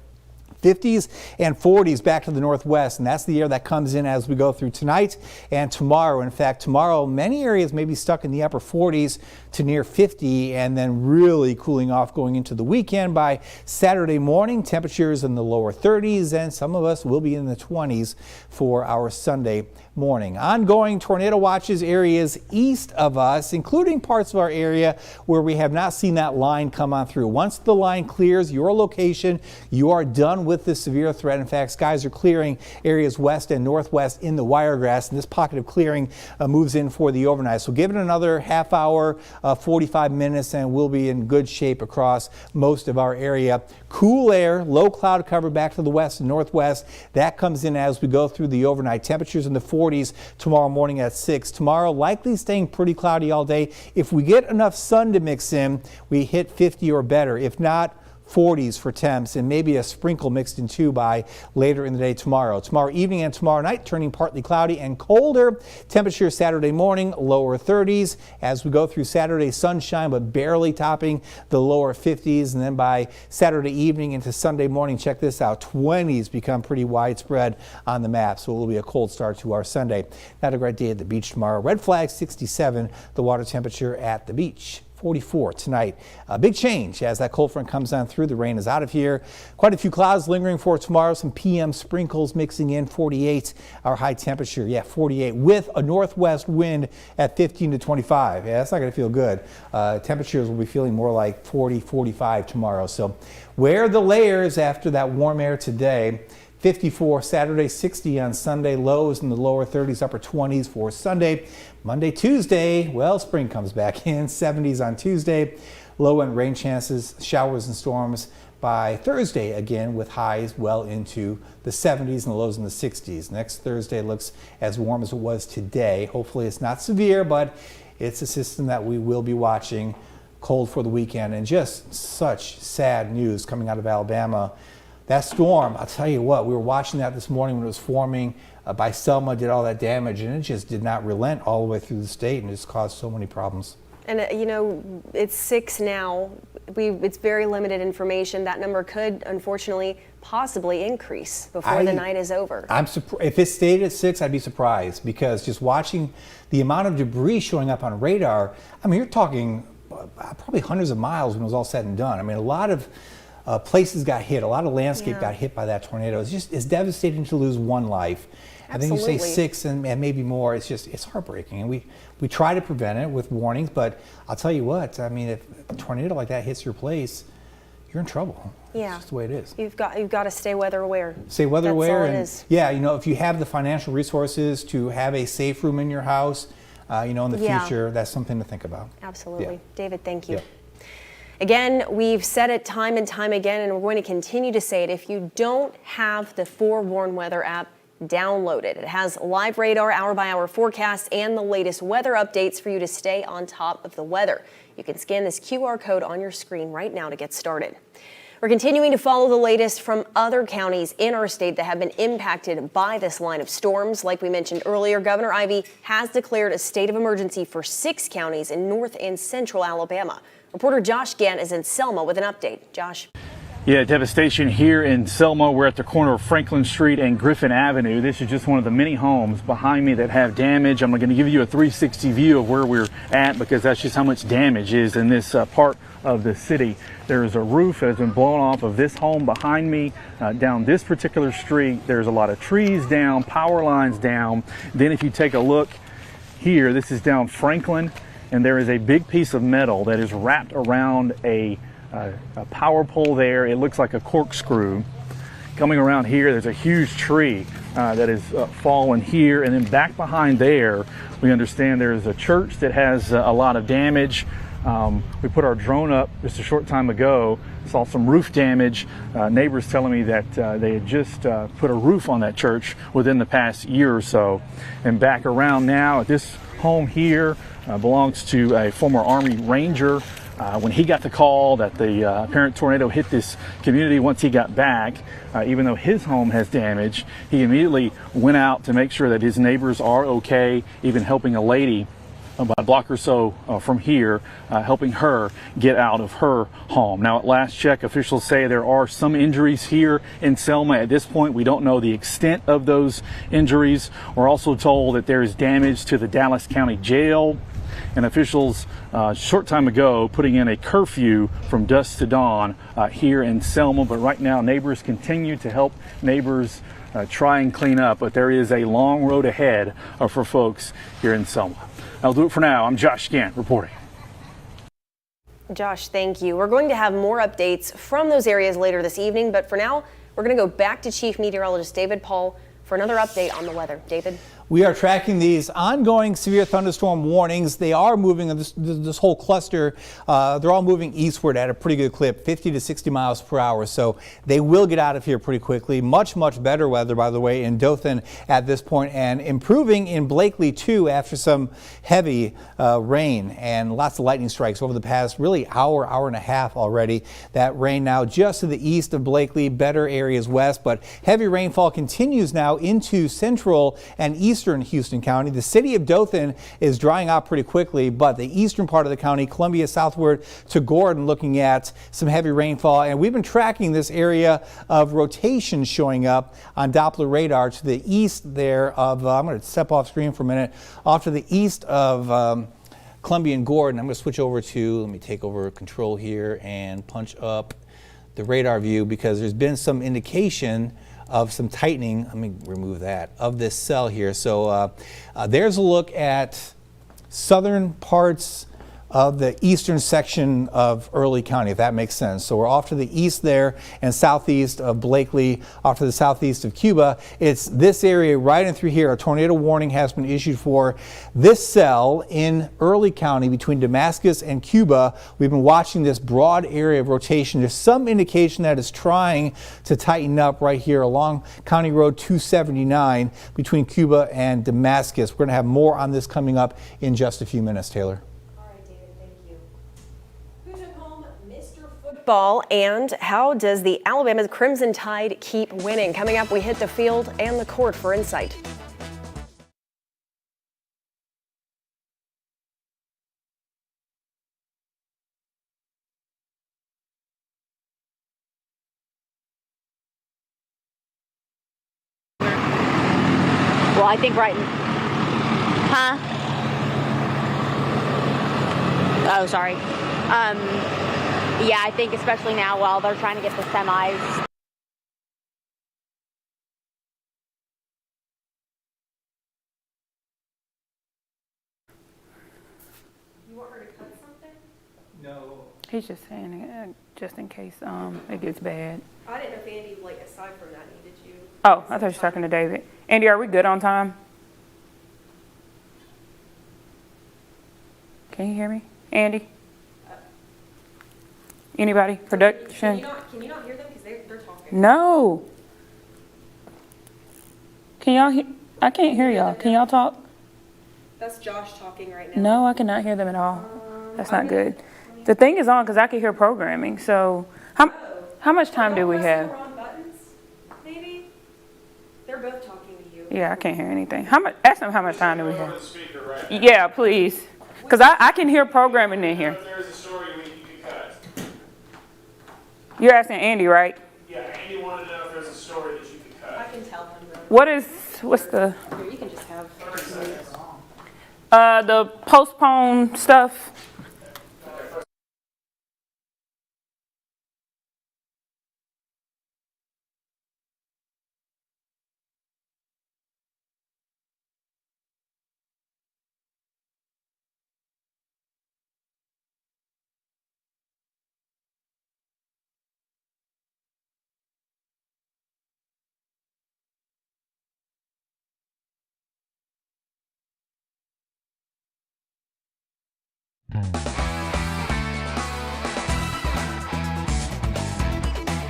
50s and 40s back to the northwest, and that's the air that comes in as we go through tonight and tomorrow. In fact, tomorrow many areas may be stuck in the upper 40s to near 50, and then really cooling off going into the weekend. By Saturday morning, temperatures in the lower 30s, and some of us will be in the 20s for our Sunday morning. Ongoing tornado watches areas east of us, including parts of our area where we have not seen that line come on through. Once the line clears your location, you are done with this severe threat. In fact, skies are clearing areas west and northwest in the Wiregrass, and this pocket of clearing moves in for the overnight. So give it another half hour, 45 minutes, and we'll be in good shape across most of our area. Cool air, low cloud cover back to the west and northwest. That comes in as we go through the overnight. Temperatures in the 40s tomorrow morning at 6. Tomorrow likely staying pretty cloudy all day. If we get enough sun to mix in, we hit 50 or better. If not, 40s for temps, and maybe a sprinkle mixed in too by later in the day tomorrow. Tomorrow evening and tomorrow night turning partly cloudy and colder. Temperature Saturday morning lower 30s. As we go through Saturday, sunshine but barely topping the lower 50s, and then by Saturday evening into Sunday morning, check this out, 20s become pretty widespread on the map, so it will be a cold start to our Sunday. Not a great day at the beach tomorrow. Red flag 67, the water temperature at the beach. 44 tonight. A big change as that cold front comes on through. The rain is out of here. Quite a few clouds lingering for tomorrow. Some PM sprinkles mixing in. 48 our high temperature. Yeah, 48 with a northwest wind at 15 to 25. Yeah, that's not going to feel good. Temperatures will be feeling more like 40, 45 tomorrow. So wear the layers after that warm air today. 54 Saturday, 60 on Sunday, lows in the lower 30s, upper 20s for Sunday. Monday, Tuesday, well, spring comes back in, 70s on Tuesday, low end rain chances, showers and storms by Thursday again with highs well into the 70s and the lows in the 60s. Next Thursday looks as warm as it was today. Hopefully it's not severe, but it's a system that we will be watching. Cold for the weekend, and just such sad news coming out of Alabama. That storm, I'll tell you what, we were watching that this morning when it was forming by Selma, did all that damage, and it just did not relent all the way through the state and just caused so many problems. And you know, it's 6 now. It's very limited information. That number could, unfortunately, possibly increase before the night is over. If it stayed at 6, I'd be surprised, because just watching the amount of debris showing up on radar, I mean, you're talking probably hundreds of miles when it was all said and done. I mean, a lot of places got hit. A lot of landscape got hit by that tornado. It's devastating to lose one life. I think you say 6 and maybe more. It's heartbreaking, and we try to prevent it with warnings. But I'll tell you what. I mean, if a tornado like that hits your place, you're in trouble. Yeah, it's just the way it is. You've got to stay weather aware. Stay weather aware, That's all and it is. yeah, if you have the financial resources to have a safe room in your house, in the future, that's something to think about. Absolutely, Yeah. David. Thank you. Yeah. Again, we've said it time and time again, and we're going to continue to say it. If you don't have the Forewarn Weather app, download it. It has live radar, hour-by-hour forecasts, and the latest weather updates for you to stay on top of the weather. You can scan this QR code on your screen right now to get started. We're continuing to follow the latest from other counties in our state that have been impacted by this line of storms. Like we mentioned earlier, Governor Ivey has declared a state of emergency for 6 counties in north and central Alabama. Reporter Josh Gant is in Selma with an update. Josh. Yeah, devastation here in Selma. We're at the corner of Franklin Street and Griffin Avenue. This is just one of the many homes behind me that have damage. I'm going to give you a 360 view of where we're at because that's just how much damage is in this part of the city. There is a roof that has been blown off of this home behind me. Down this particular street, there's a lot of trees down, power lines down. Then if you take a look here, this is down Franklin, and there is a big piece of metal that is wrapped around a power pole there. It looks like a corkscrew. Coming around here, there's a huge tree that is fallen here, and then back behind there, we understand there's a church that has a lot of damage. We put our drone up just a short time ago, saw some roof damage. Neighbors telling me that they had just put a roof on that church within the past year or so. And back around now at this home here belongs to a former Army Ranger. When he got the call that the apparent tornado hit this community, once he got back, even though his home has damage, he immediately went out to make sure that his neighbors are okay, even helping a lady about a block or so from here, helping her get out of her home. Now, at last check, officials say there are some injuries here in Selma. At this point, we don't know the extent of those injuries. We're also told that there is damage to the Dallas County Jail, and officials short time ago putting in a curfew from dusk to dawn here in Selma. But right now, neighbors continue to help neighbors try and clean up, but there is a long road ahead for folks here in Selma. That'll do it for now. I'm Josh Gant reporting. Josh, thank you. We're going to have more updates from those areas later this evening, but for now, we're going to go back to Chief Meteorologist David Paul for another update on the weather. David? We are tracking these ongoing severe thunderstorm warnings. They are moving, this whole cluster, they're all moving eastward at a pretty good clip, 50 to 60 miles per hour. So they will get out of here pretty quickly. Much better weather, by the way, in Dothan at this point, and improving in Blakely too after some heavy rain and lots of lightning strikes over the past really hour and a half already. That rain now just to the east of Blakely, better areas west, but heavy rainfall continues now into central and eastern Houston County. The city of Dothan is drying out pretty quickly, but the eastern part of the county, Columbia southward to Gordon, looking at some heavy rainfall. And we've been tracking this area of rotation showing up on Doppler radar to the east there of, I'm going to step off screen for a minute, off to the east of Columbia and Gordon. I'm going to switch over to, let me take over control here and punch up the radar view because there's been some indication of some tightening. Let me remove that of this cell here. So there's a look at southern parts of the eastern section of Early County, if that makes sense. So we're off to the east there and southeast of Blakely, off to the southeast of Cuba. It's this area right in through here. A tornado warning has been issued for this cell in Early County between Damascus and Cuba. We've been watching this broad area of rotation. There's some indication that it's trying to tighten up right here along County Road 279 between Cuba and Damascus. We're going to have more on this coming up in just a few minutes, Taylor. Football, and how does the Alabama Crimson Tide keep winning? Coming up, we hit the field and the court for insight. Well, I think right. Huh? Oh, sorry. Yeah, I think especially now while they're trying to get the semis. You want her to cut something? No. He's just saying just in case it gets bad. I didn't know if Andy, like, aside from that, needed you. Oh, I thought you were talking to David. Andy, are we good on time? Can you hear me? Andy? Anybody? Production? Can you not hear them? Because they're talking. No. Can y'all hear? I can't hear y'all. Can y'all talk? That's Josh talking right now. No, I cannot hear them at all. That's not good. The thing is on because I can hear programming. So how much time do we have? Wrong buttons, maybe? They're both talking to you. Yeah, I can't hear anything. Ask them how much time do we have? Yeah, please. Because I can hear programming in here. There's a story you could cut. You're asking Andy, right? Yeah, Andy wanted to know if there's a story that you could cut. I can tell him though. What's the Here, you can just have the postpone stuff?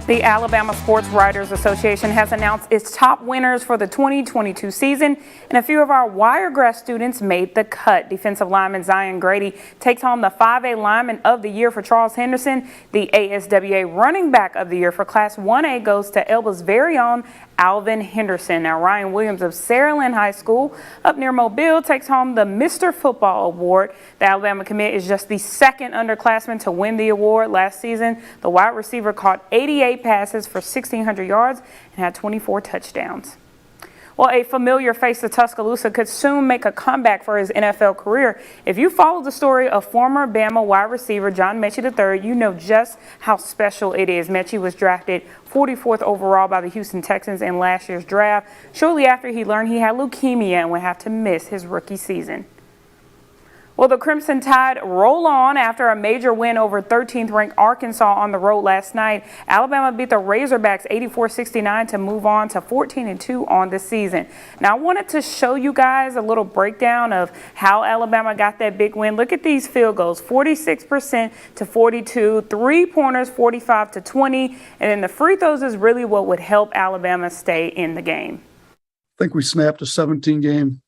The Alabama Sports Writers Association has announced its top winners for the 2022 season, and a few of our Wiregrass students made the cut. Defensive lineman Zion Grady takes home the 5A Lineman of the Year for Charles Henderson. The ASWA Running Back of the Year for Class 1A goes to Elba's very own Alvin Henderson. Now, Ryan Williams of Saraland High School up near Mobile takes home the Mr. Football Award. The Alabama commit is just the second underclassman to win the award. Last season, the wide receiver caught 88 passes for 1,600 yards and had 24 touchdowns. Well, a familiar face of Tuscaloosa could soon make a comeback for his NFL career. If you follow the story of former Bama wide receiver John Mechie III, you know just how special it is. Mechie was drafted 44th overall by the Houston Texans in last year's draft, shortly after he learned he had leukemia and would have to miss his rookie season. Well, the Crimson Tide roll on after a major win over 13th-ranked Arkansas on the road last night. Alabama beat the Razorbacks 84-69 to move on to 14-2 on the season. Now, I wanted to show you guys a little breakdown of how Alabama got that big win. Look at these field goals, 46% to 42, three-pointers 45-20, and then the free throws is really what would help Alabama stay in the game. I think we snapped a 17-game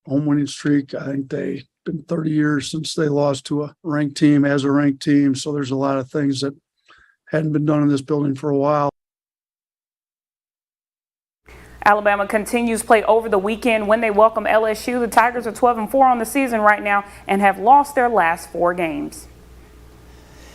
home winning streak. I think they've been 30 years since they lost to a ranked team as a ranked team. So there's a lot of things that hadn't been done in this building for a while. Alabama continues play over the weekend when they welcome LSU. The Tigers are 12-4 on the season right now and have lost their last 4 games.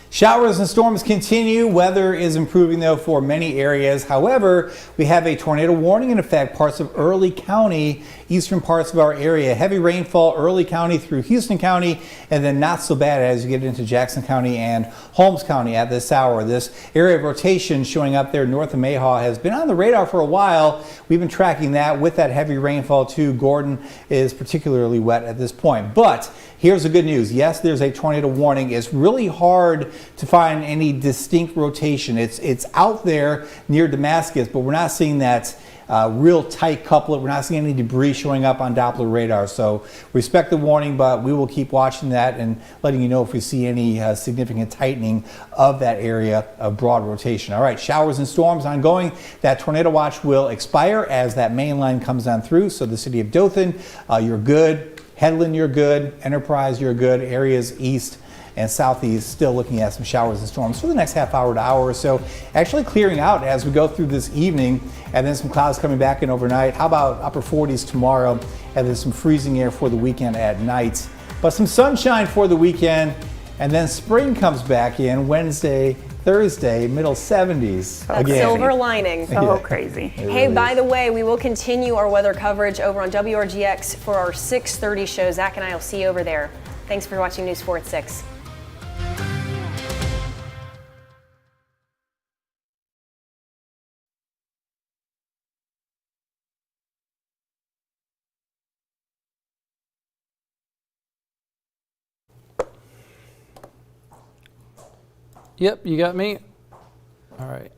Showers and storms continue. Weather is improving, though, for many areas. However, we have a tornado warning in effect parts of Early County, eastern parts of our area. Heavy rainfall, Early County through Houston County, and then not so bad as you get into Jackson County and Holmes County at this hour. This area of rotation showing up there north of Mayhaw has been on the radar for a while. We've been tracking that with that heavy rainfall, too. Gordon is particularly wet at this point. But here's the good news. Yes, there's a tornado warning. It's really hard to find any distinct rotation. It's out there near Damascus, but we're not seeing that real tight couplet. We're not seeing any debris showing up on Doppler radar. So respect the warning, but we will keep watching that and letting you know if we see any significant tightening of that area of broad rotation. All right, showers and storms ongoing. That tornado watch will expire as that main line comes on through. So the city of Dothan, you're good. Headland, you're good. Enterprise, you're good. Areas east and southeast still looking at some showers and storms for the next half hour to hour or so. Actually clearing out as we go through this evening, and then some clouds coming back in overnight. How about upper 40s tomorrow, and then some freezing air for the weekend at night. But some sunshine for the weekend, and then spring comes back in Wednesday, Thursday, middle 70s. That's again. silver lining. So crazy. Hey, by the way, we will continue our weather coverage over on WRGX for our 6:30 show. Zach and I will see you over there. Thanks for watching News 4 at 6. Yep, you got me. All right.